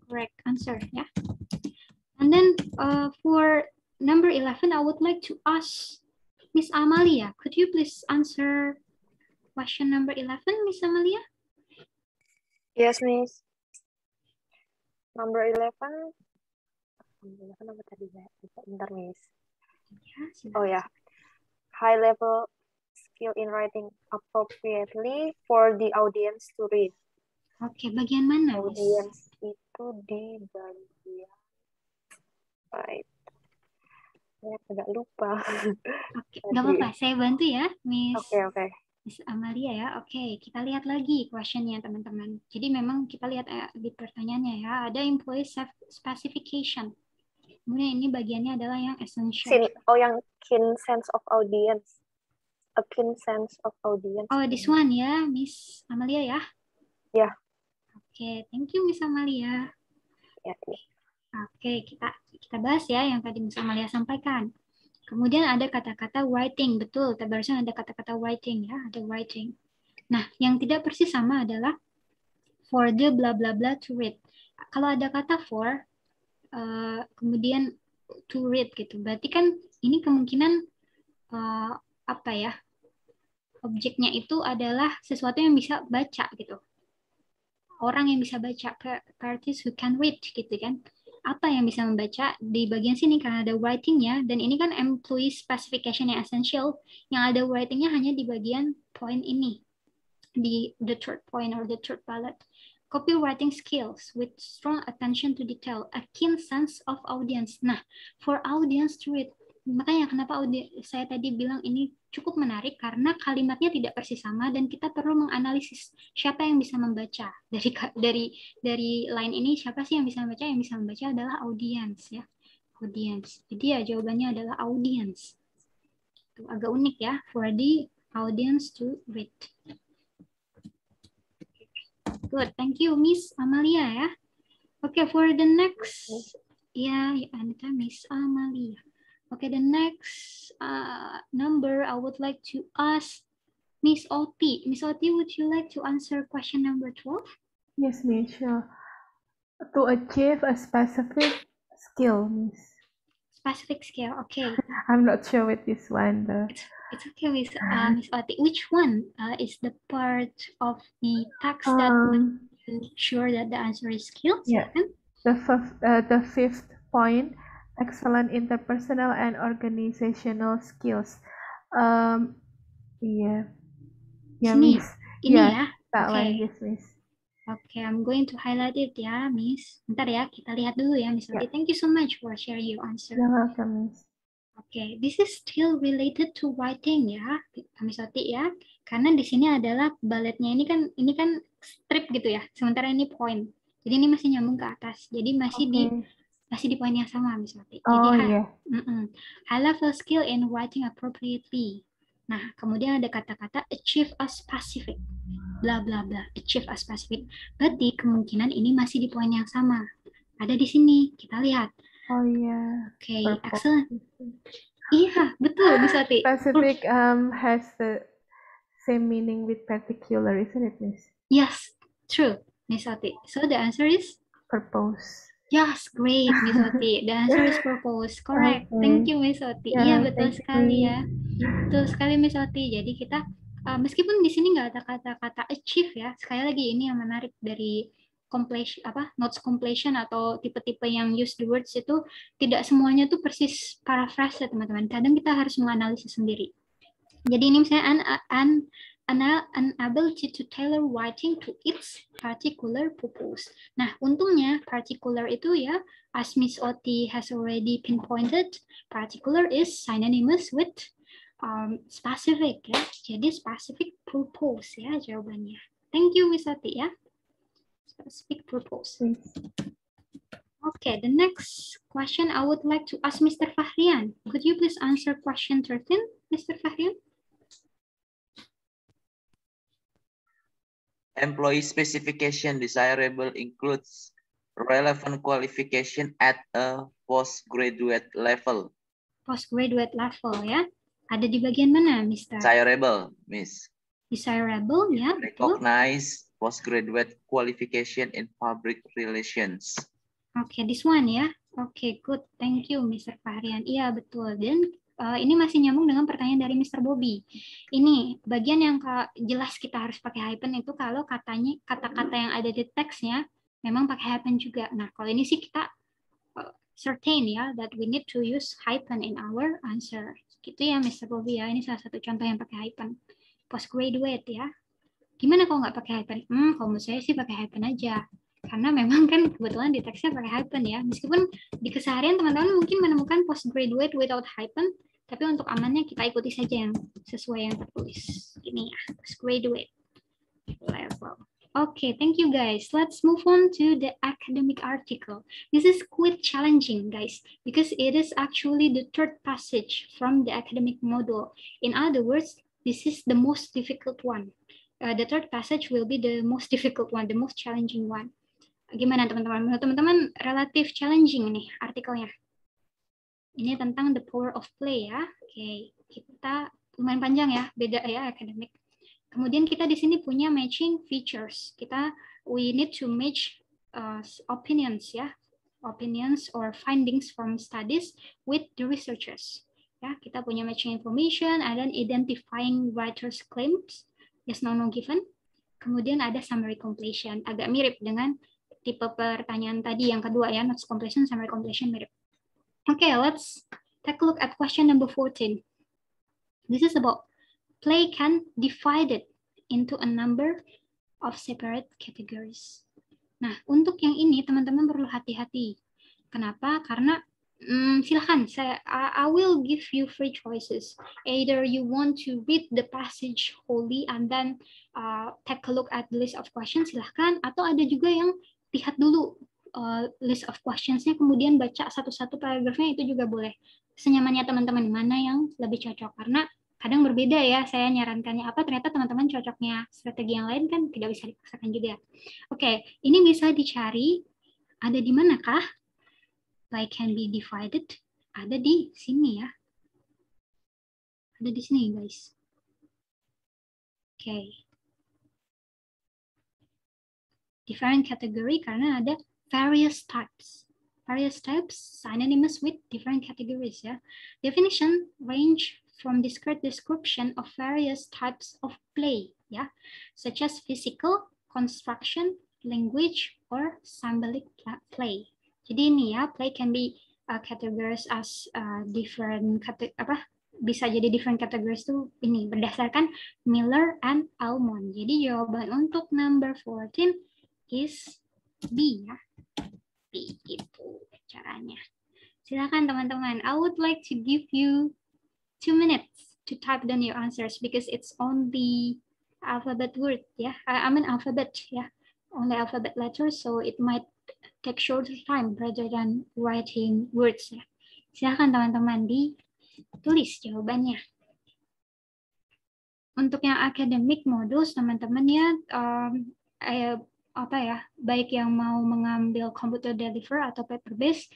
Correct answer ya. And then for number 11, I would like to ask Miss Amalia. Could you please answer question number 11, Miss Amalia? Yes, Miss. Number 11. Apa tadi ya? Bentar, Miss. Oh ya. High level skill in writing appropriately for the audience to read. Oke, bagian mana, Miss? Audience itu di bagian right. Saya agak lupa. Oke, nggak apa-apa. Saya bantu ya, Miss. Oke. Miss Amalia ya. Oke, kita lihat lagi questionnya teman-teman. Jadi memang kita lihat di pertanyaannya ya. Ada employee specification. Kemudian ini bagiannya adalah yang essential. Yang keen sense of audience. A keen sense of audience. Oh, this one ya, Miss Amalia ya? Ya. Oke, thank you Miss Amalia. Ya. Oke, kita bahas ya yang tadi Miss Amalia sampaikan. Kemudian ada kata-kata writing, betul. Barusan ada kata-kata writing ya, ada writing. Nah, yang tidak persis sama adalah for the bla bla bla to read. Kalau ada kata for, kemudian to read gitu, berarti kan ini kemungkinan apa ya? Objeknya itu adalah sesuatu yang bisa baca gitu. Orang yang bisa baca, parties who can read gitu kan. Apa yang bisa membaca di bagian sini karena ada writing-nya, dan ini kan employee specification yang essential, yang ada writing-nya hanya di bagian point ini, di the third point or the third bullet. Copywriting skills with strong attention to detail, a keen sense of audience. Nah, for audience to read, makanya kenapa saya tadi bilang ini cukup menarik karena kalimatnya tidak persis sama dan kita perlu menganalisis siapa yang bisa membaca. Dari line ini siapa sih yang bisa membaca? Yang bisa membaca adalah audience ya. Audience. Jadi ya jawabannya adalah audience. Itu agak unik ya, for the audience to read. Good, thank you Miss Amalia ya. Okay, for the next Anita, Miss Amalia. Okay, the next number I would like to ask Miss Oti. Miss Oti, would you like to answer question number 12? Yes, Miss. To achieve a specific skill, Miss. Specific skill, okay. I'm not sure with this one though. It's okay, Miss Oti. Which one is the part of the text that would ensure that the answer is skills? Yeah. The fifth point. Excellent interpersonal and organizational skills. Ini Miss. Ini ya. That Okay. one, yes, Miss. Okay, I'm going to highlight it ya, Miss. Bentar ya, kita lihat dulu ya, Miss Oti. Thank you so much for sharing your answer. You're welcome, Miss. Okay, this is still related to writing ya, Miss Oti ya. Karena di sini adalah bulletnya ini kan strip gitu ya. Sementara ini point. Jadi ini masih nyambung ke atas. Jadi masih di poin yang sama, Miss Oti. Jadi high level skill in writing appropriately. Nah, kemudian ada kata-kata achieve a specific. bla bla bla, achieve a specific. Berarti kemungkinan ini masih di poin yang sama. Ada di sini, kita lihat. Oh iya. Okay, excellent. Iya, betul, Miss Ati. Specific has the same meaning with particular, isn't it, Miss? Yes, true, Miss Ati. So the answer is? Purpose. Yes, great, Miss Oti. The answer is purpose. Correct. Okay. Thank you, Miss Oti. Yeah, Iya, betul thank sekali you. ya. Betul sekali, Miss Oti. Jadi kita, meskipun di sini nggak ada kata-kata achieve ya, sekali lagi ini yang menarik dari completion, notes completion atau tipe-tipe yang use the words itu tidak semuanya tuh persis paraphrase ya, teman-teman. Kadang kita harus menganalisis sendiri. Jadi ini misalnya an ability to tailor writing to its particular purpose. Nah, untungnya particular itu ya, as Miss Oti has already pinpointed, particular is synonymous with specific ya. Jadi specific purpose ya jawabannya. Thank you Miss Oti ya. Specific purpose. Okay, the next question I would like to ask Mr. Fahrian. Could you please answer question 13, Mr. Fahrian? Employee specification desirable includes relevant qualification at a postgraduate level. Postgraduate level ya. Ada di bagian mana, Mr.? Desirable, Miss. Desirable ya. Recognize postgraduate qualification in public relations. Okay, this one ya. Okay, good. Thank you, Mr. Fahrian. Iya, betul. Dan ini masih nyambung dengan pertanyaan dari Mr. Bobby. Ini bagian yang jelas kita harus pakai hyphen itu kalau kata-kata yang ada di teksnya memang pakai hyphen juga. Nah, kalau ini sih kita certain ya that we need to use hyphen in our answer. Gitu ya, Mr. Bobby ya. Ini salah satu contoh yang pakai hyphen. Postgraduate ya. Gimana kalau nggak pakai hyphen? Kalau menurut saya sih pakai hyphen aja. Karena memang kan kebetulan di teksnya pakai hyphen ya. Meskipun di keseharian teman-teman mungkin menemukan postgraduate without hyphen, tapi untuk amannya kita ikuti saja yang sesuai yang tertulis. Ini ya, postgraduate level. Okay, thank you guys. Let's move on to the academic article. This is quite challenging, guys, because it is actually the third passage from the academic module. In other words, this is the most difficult one. The third passage will be the most difficult one, the most challenging one. Gimana teman-teman? Menurut teman-teman relatif challenging nih artikelnya. Ini tentang the power of play ya. Oke, kita lumayan panjang ya, beda ya akademik. Kemudian kita di sini punya matching features. We need to match opinions ya, opinions or findings from studies with the researchers. Ya, kita punya matching information, and then identifying writers' claims, yes, no, given. Kemudian ada summary completion, agak mirip dengan tipe pertanyaan tadi yang kedua ya, notes completion, summary completion mirip. Okay, let's take a look at question number 14. This is about play can divided into a number of separate categories. Nah, untuk yang ini teman-teman perlu hati-hati. Kenapa? Karena silahkan, I will give you three choices. Either you want to read the passage wholly and then take a look at the list of questions, silahkan. Atau ada juga yang lihat dulu list of questions-nya, kemudian baca satu-satu paragrafnya, itu juga boleh. Senyamannya teman-teman, mana yang lebih cocok. Karena kadang berbeda ya, saya nyarankannya apa, ternyata teman-teman cocoknya strategi yang lain kan tidak bisa dipaksakan juga. Oke, ini bisa dicari, ada di manakah? Like can be divided, ada di sini ya. Ada di sini guys. Oke. Different category karena ada various types. Various types synonymous with different categories ya. Definition range from discrete description of various types of play ya, such as physical, construction, language, or symbolic play. Jadi ini ya, play can be categorized as different bisa jadi different categories tuh ini berdasarkan Miller and Almond. Jadi jawaban untuk number 14 is B ya. B itu caranya. Silakan teman-teman. I would like to give you 2 minutes to type down your answers because it's only alphabet word ya. I mean alphabet ya. Only alphabet letters, so it might take shorter time rather than writing words ya. Silakan teman-teman ditulis jawabannya. untuk yang academic modules teman-teman ya, baik yang mau mengambil computer deliver atau paper based,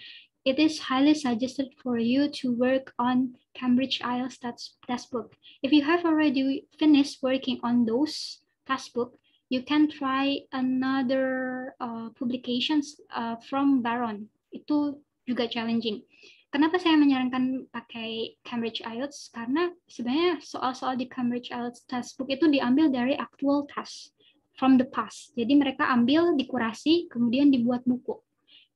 it is highly suggested for you to work on Cambridge IELTS textbook. If you have already finished working on those textbook, you can try another publications from Baron. Itu juga challenging. Kenapa saya menyarankan pakai Cambridge IELTS? Karena sebenarnya soal-soal di Cambridge IELTS textbook itu diambil dari actual test from the past. Jadi mereka ambil, dikurasi, kemudian dibuat buku.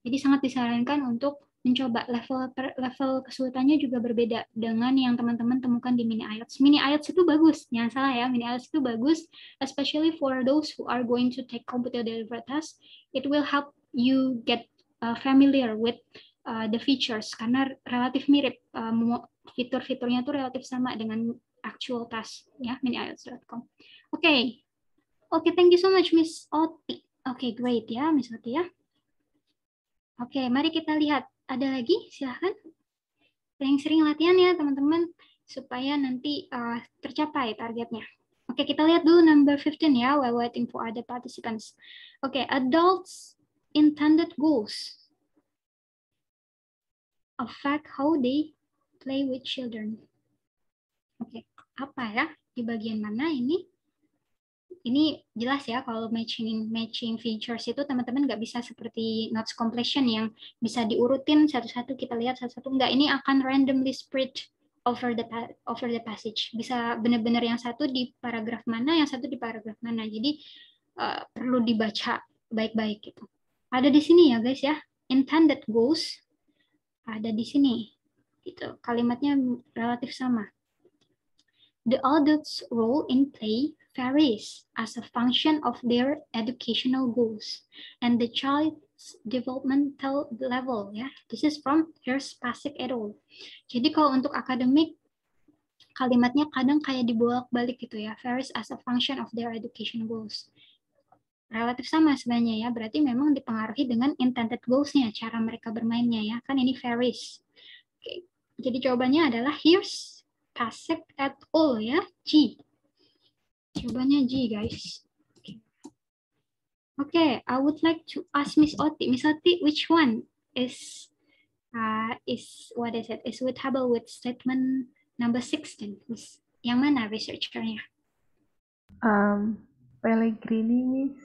Jadi sangat disarankan untuk mencoba. Level kesulitannya juga berbeda dengan yang teman-teman temukan di mini IELTS. Mini IELTS itu bagus, jangan salah ya. Mini IELTS itu bagus, especially for those who are going to take computer delivery test. It will help you get familiar with the features karena relatif mirip, fitur-fiturnya itu relatif sama dengan actual test ya, miniielts.com. Oke, thank you so much Miss Oti. Oke, great ya Miss Oti ya. Oke, mari kita lihat. Ada lagi? Silahkan. Sering-sering latihan ya teman-teman supaya nanti tercapai targetnya. Oke, kita lihat dulu number 15 ya, while waiting for other participants. Oke, adults intended goals affect how they play with children. Oke, apa ya? Di bagian mana ini? Ini jelas ya, kalau matching features itu teman-teman nggak bisa seperti notes completion yang bisa diurutin satu-satu, kita lihat satu-satu. Enggak, ini akan randomly spread over the passage. Bisa benar-benar yang satu di paragraf mana, yang satu di paragraf mana. Jadi perlu dibaca baik-baik gitu. Ada di sini ya guys ya, intended goals ada di sini. Gitu. Kalimatnya relatif sama. The adult's role in play varies as a function of their educational goals and the child's developmental level. Ya, this is from Here's Pasek et al. Jadi kalau untuk akademik, kalimatnya kadang kayak dibolak-balik gitu ya. Varies as a function of their education goals. Relatif sama sebenarnya ya. Berarti memang dipengaruhi dengan intended goals-nya, cara mereka bermainnya ya. Kan ini varies. Oke. Jadi jawabannya adalah Here's Pasek et al. Ya, G. Jawabannya G, guys. Okay, I would like to ask Miss Oti. Miss Oti, which one is what is it? Is suitable with statement number 16? Yang mana researchernya? Pellegrini, Miss.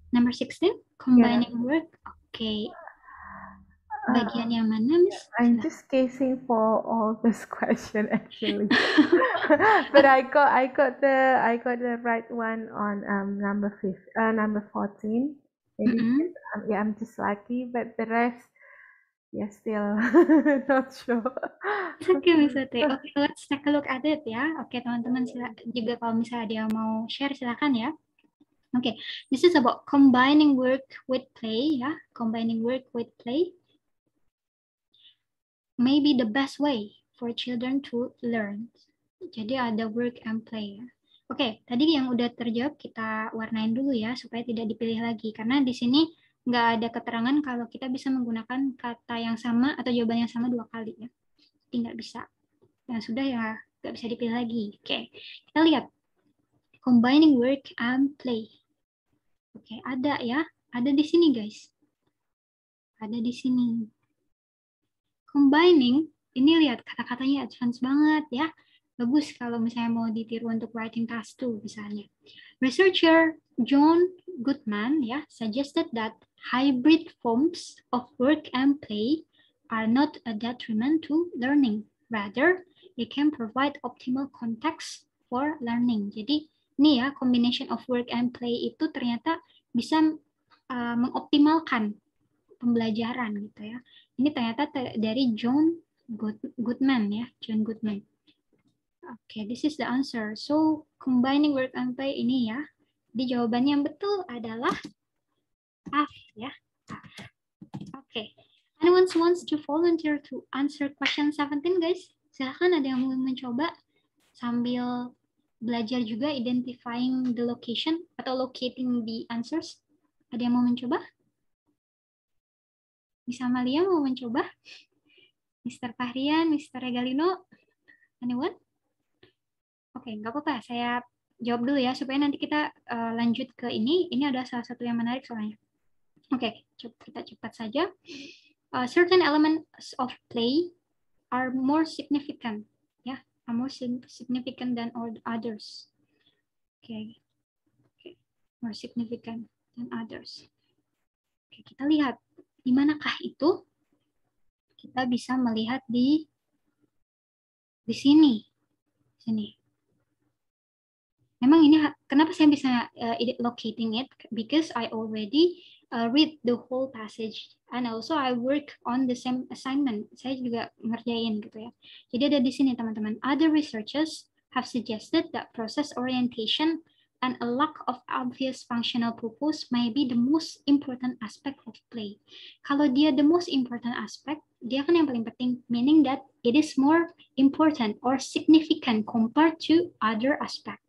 Number 16, combining work. Okay. Bagian yang mana, Miss? I'm just casing for all this question actually, but I got the right one on number 14. Maybe yeah, I'm just lucky, but the rest, yeah, still not sure. Okay, Miss Oti. Okay, let's take a look at it ya. Oke, teman-teman juga kalau misalnya dia mau share silakan ya. Okay, this is about combining work with play ya. Combining work with play. Maybe the best way for children to learn. Jadi ada work and play ya. Oke, tadi yang udah terjawab kita warnain dulu ya supaya tidak dipilih lagi karena di sini nggak ada keterangan kalau kita bisa menggunakan kata yang sama atau jawaban yang sama 2 kali ya. Jadi nggak bisa. Yang sudah ya nggak bisa dipilih lagi. Oke, kita lihat combining work and play. Oke, ada ya, ada di sini guys. Ada di sini. Combining, ini lihat kata-katanya advance banget ya. Bagus kalau misalnya mau ditiru untuk writing task 2 misalnya. Researcher John Goodman ya suggested that hybrid forms of work and play are not a detriment to learning. Rather, they can provide optimal context for learning. Jadi ini ya combination of work and play itu ternyata bisa mengoptimalkan pembelajaran gitu ya. Ini ternyata dari John Goodman ya, John Goodman. Oke, this is the answer. So, combining work and play ini ya. Jadi jawabannya yang betul adalah F ya. Oke. Anyone wants to volunteer to answer question 17 guys? Silahkan, ada yang mau mencoba sambil belajar juga identifying the location atau locating the answers. Ada yang mau mencoba? Miss Amalia mau mencoba? Mr. Fahrian, Mr. Regalino, anyone? Oke, nggak apa-apa. Saya jawab dulu ya, supaya nanti kita lanjut ke ini. Ini ada salah satu yang menarik soalnya. Oke, kita cepat saja. Certain elements of play are more significant, ya, are more significant than others. Oke, more significant than others. Oke, kita lihat di manakah itu. Kita bisa melihat di sini. Memang ini kenapa saya bisa locating it, because I already read the whole passage and also I work on the same assignment. Saya juga ngerjain gitu ya. Jadi ada di sini teman-teman. Other researchers have suggested that process orientation and a lack of obvious functional purpose may be the most important aspect of play. Kalau dia the most important aspect, dia kan yang paling penting, meaning that it is more important or significant compared to other aspect.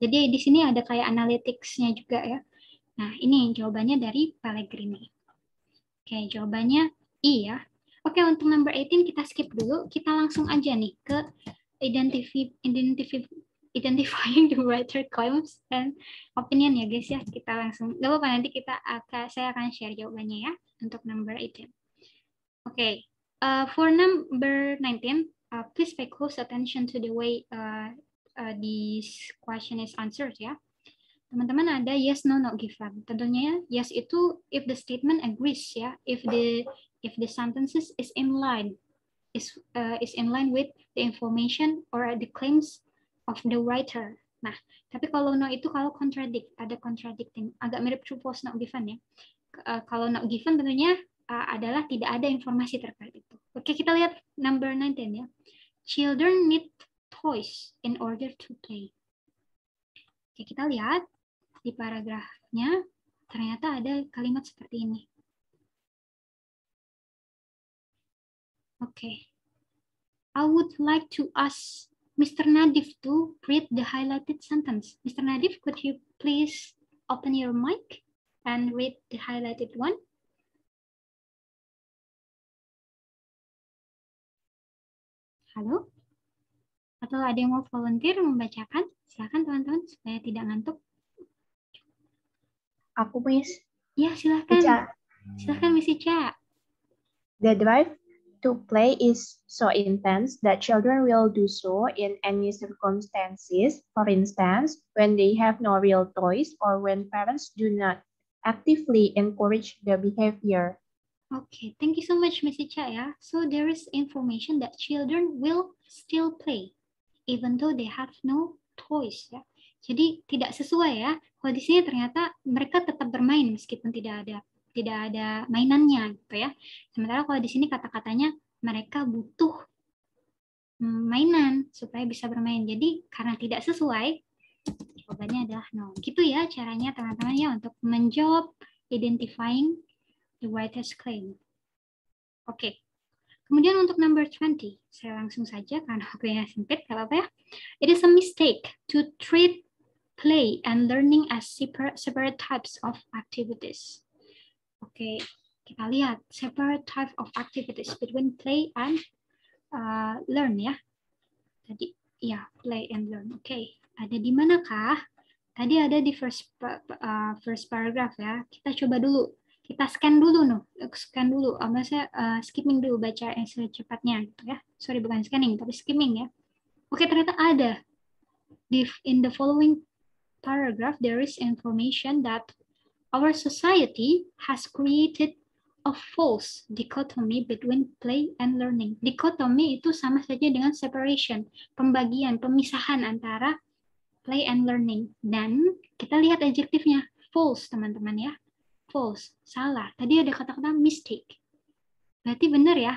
Jadi di sini ada kayak analytics-nya juga ya. Nah, ini jawabannya dari Pellegrini. Oke, jawabannya I ya. Oke, untuk number 18 kita skip dulu. Kita langsung aja nih ke identifying the writer claims and opinion ya guys ya. Kita langsung, nggak apa-apa, nanti saya akan share jawabannya ya untuk number 18. Oke, for number 19, please pay close attention to the way this question is answered ya. Teman-teman ada yes, no, not given. Tentunya yes itu if the statement agrees ya, if the sentences is in line with the information or the claims of the writer. Nah, tapi kalau no itu kalau contradict, ada contradicting, agak mirip true, false, not given ya. Kalau not given tentunya adalah tidak ada informasi terkait itu. Oke, kita lihat number 19 ya. Children need toys in order to play. Oke, kita lihat di paragrafnya ternyata ada kalimat seperti ini. Oke. I would like to ask Mr. Nadif to read the highlighted sentence. Mr. Nadif, could you please open your mic and read the highlighted one? Halo? Atau ada yang mau volunteer membacakan? Silakan teman-teman supaya tidak ngantuk. Aku, Miss. Ya, silakan. Silakan, Miss Ica. The drive to play is so intense that children will do so in any circumstances. For instance, when they have no real toys or when parents do not actively encourage the behavior. Okay, thank you so much, Miss Ica ya. So there is information that children will still play even though they have no toys ya. Jadi tidak sesuai ya. Kalau di sini ternyata mereka tetap bermain meskipun tidak ada mainannya gitu ya. Sementara kalau di sini kata-katanya mereka butuh mainan supaya bisa bermain. Jadi karena tidak sesuai, jawabannya adalah no. Gitu ya caranya teman-teman ya untuk menjawab identifying the writer's claim. Oke. Kemudian untuk number 20, saya langsung saja karena waktunya sempit, gak apa-apa ya. It is a mistake to treat play and learning as separate types of activities. Oke, kita lihat separate type of activities between play and learn ya. Tadi ya play and learn. Oke, ada di manakah? Tadi ada di first paragraph ya. Kita coba dulu. Kita scan dulu saya skimming dulu baca yang secepatnya gitu ya. Sorry, bukan scanning tapi skimming ya. Oke, ternyata ada in the following paragraph there is information that our society has created a false dichotomy between play and learning. Dichotomy itu sama saja dengan separation, pembagian, pemisahan antara play and learning. Dan kita lihat adjektifnya false teman-teman ya. False, salah. Tadi ada kata-kata mistake. Berarti benar ya.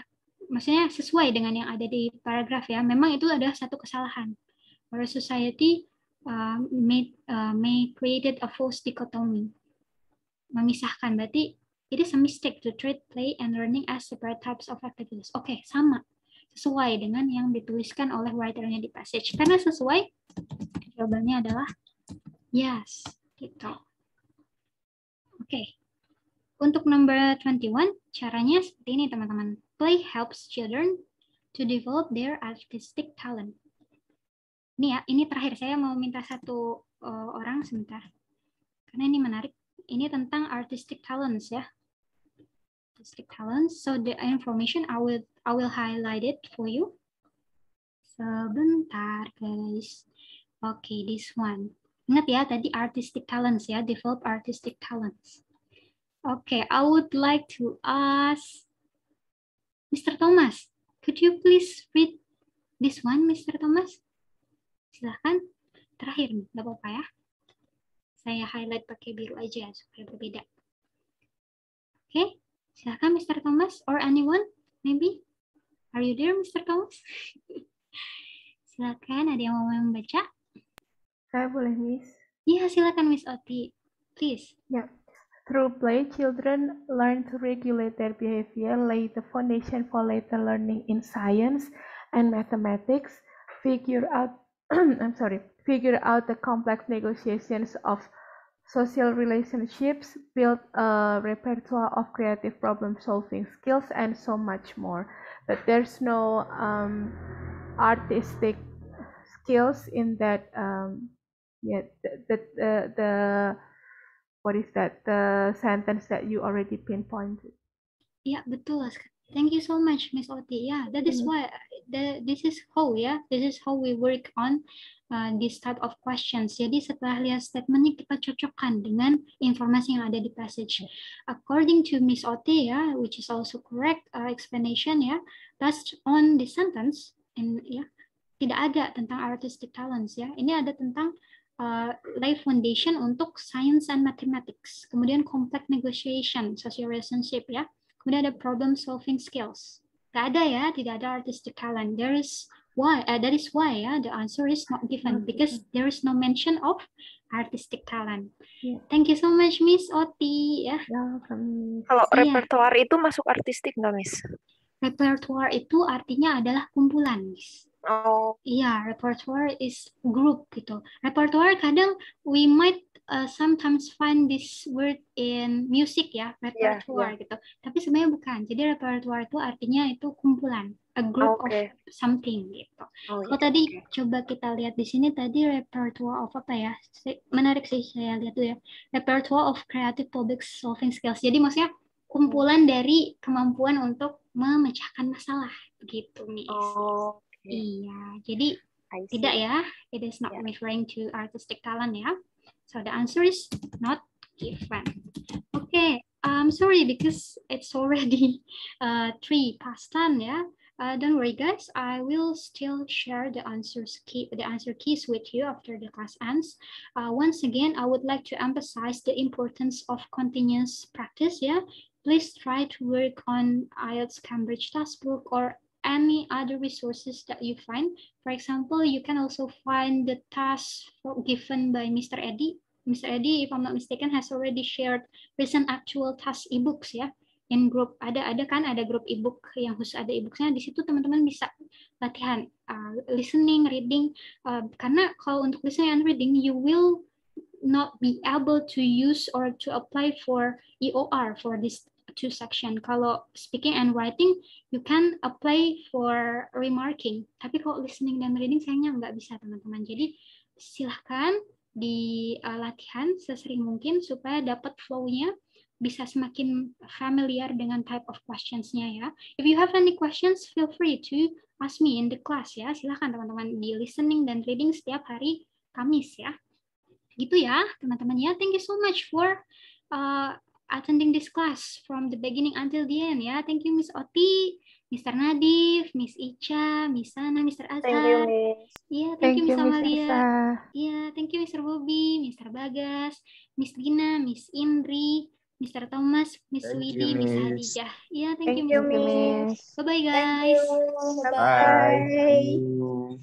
Maksudnya sesuai dengan yang ada di paragraf ya. Memang itu adalah satu kesalahan. Our society may created a false dichotomy. Memisahkan. Berarti it is a mistake to treat play and learning as separate types of activities. Oke, sama. Sesuai dengan yang dituliskan oleh writernya di passage. Karena sesuai, jawabannya adalah yes. Gitu. Oke. Untuk number 21, caranya seperti ini teman-teman. Play helps children to develop their artistic talent. Ini ya, ini terakhir saya mau minta satu orang sebentar. Karena ini menarik. Ini tentang artistic talents ya. Artistic talents. So the information I will highlight it for you. Sebentar guys. Okay, this one. Ingat ya tadi artistic talents ya, develop artistic talents. Okay, I would like to ask Mr. Thomas. Could you please read this one, Mr. Thomas? Silahkan. Terakhir nih, nggak apa-apa ya. Saya highlight pakai biru aja supaya berbeda. Okay, silahkan Mr. Thomas or anyone, maybe. Are you there, Mr. Thomas? Silakan, ada yang mau membaca? Saya boleh, Miss? Iya, silakan Miss Oti. Please. Yeah. Through play, children learn to regulate their behavior, lay the foundation for later learning in science and mathematics, figure out the complex negotiations of social relationships, build a repertoire of creative problem-solving skills, and so much more. But there's no artistic skills in that. What is that? The sentence that you already pinpointed. Yeah, betul. Thank you so much, Miss Oti. Yeah, that is why this is how we work on this type of questions. Jadi setelah lihat statementnya kita cocokkan dengan informasi yang ada di passage. According to Miss Oti, ya, which is also correct explanation, ya, based on the sentence, and ya, tidak ada tentang artistic talents, ya. Ini ada tentang life foundation untuk science and mathematics. Kemudian complex negotiation, social relationship, ya. Kemudian ada problem solving skills. Gak ada ya, tidak ada artistic talent. That is why ya, the answer is not given because there is no mention of artistic talent. Yeah. Thank you so much, Miss Oti. Ya. Kalau repertoire itu masuk artistik nggak, Miss? Repertoire itu artinya adalah kumpulan, Miss. Oh. Iya, repertoire is group gitu. Repertoire kadang we might sometimes find this word in music ya, repertoire gitu. Tapi sebenarnya bukan. Jadi repertoire itu artinya itu kumpulan, a group of something gitu. Kalau tadi coba kita lihat di sini tadi repertoire of apa ya? Menarik sih saya lihat tuh ya. Repertoire of creative problem solving skills. Jadi maksudnya kumpulan dari kemampuan untuk memecahkan masalah gitu, Miss. Oh. Iya, jadi tidak ya, it is not referring to artistic talent ya. So the answer is not given. Okay, sorry because it's already 3 past 10 ya. Don't worry guys, I will still share the answer keys with you after the class ends. Once again, I would like to emphasize the importance of continuous practice ya. Please try to work on IELTS Cambridge Taskbook or any other resources that you find. For example, you can also find the task given by Mr. Eddie. Mr. Eddie, if I'm not mistaken, has already shared recent actual task ebooks ya. In group ada grup ebook yang khusus ada ebooknya. Di situ teman-teman bisa latihan listening, reading. Karena kalau untuk listening and reading, you will not be able to use or to apply for EOR for this 2 section. Kalau speaking and writing, you can apply for remarking. Tapi kalau listening dan reading sayangnya nggak bisa teman-teman. Jadi silahkan di latihan sesering mungkin supaya dapat flow-nya, bisa semakin familiar dengan type of questions-nya ya. If you have any questions, feel free to ask me in the class ya. Silahkan teman-teman di listening dan reading setiap hari Kamis ya. Gitu ya teman-teman ya. Thank you so much for attending this class from the beginning until the end ya. Thank you Miss Oti, Mr. Nadif, Miss Icha, Miss Sana, Mr. Azhar. Thank you Miss. Yeah, thank you Miss Amalia. Yeah, thank you Mr. Bobby, Mr. Bagas, Miss Dina, Miss Indri, Mr. Thomas, Miss Widi, Miss Hadijah. Yeah, thank you Miss. Bye bye guys. Bye bye.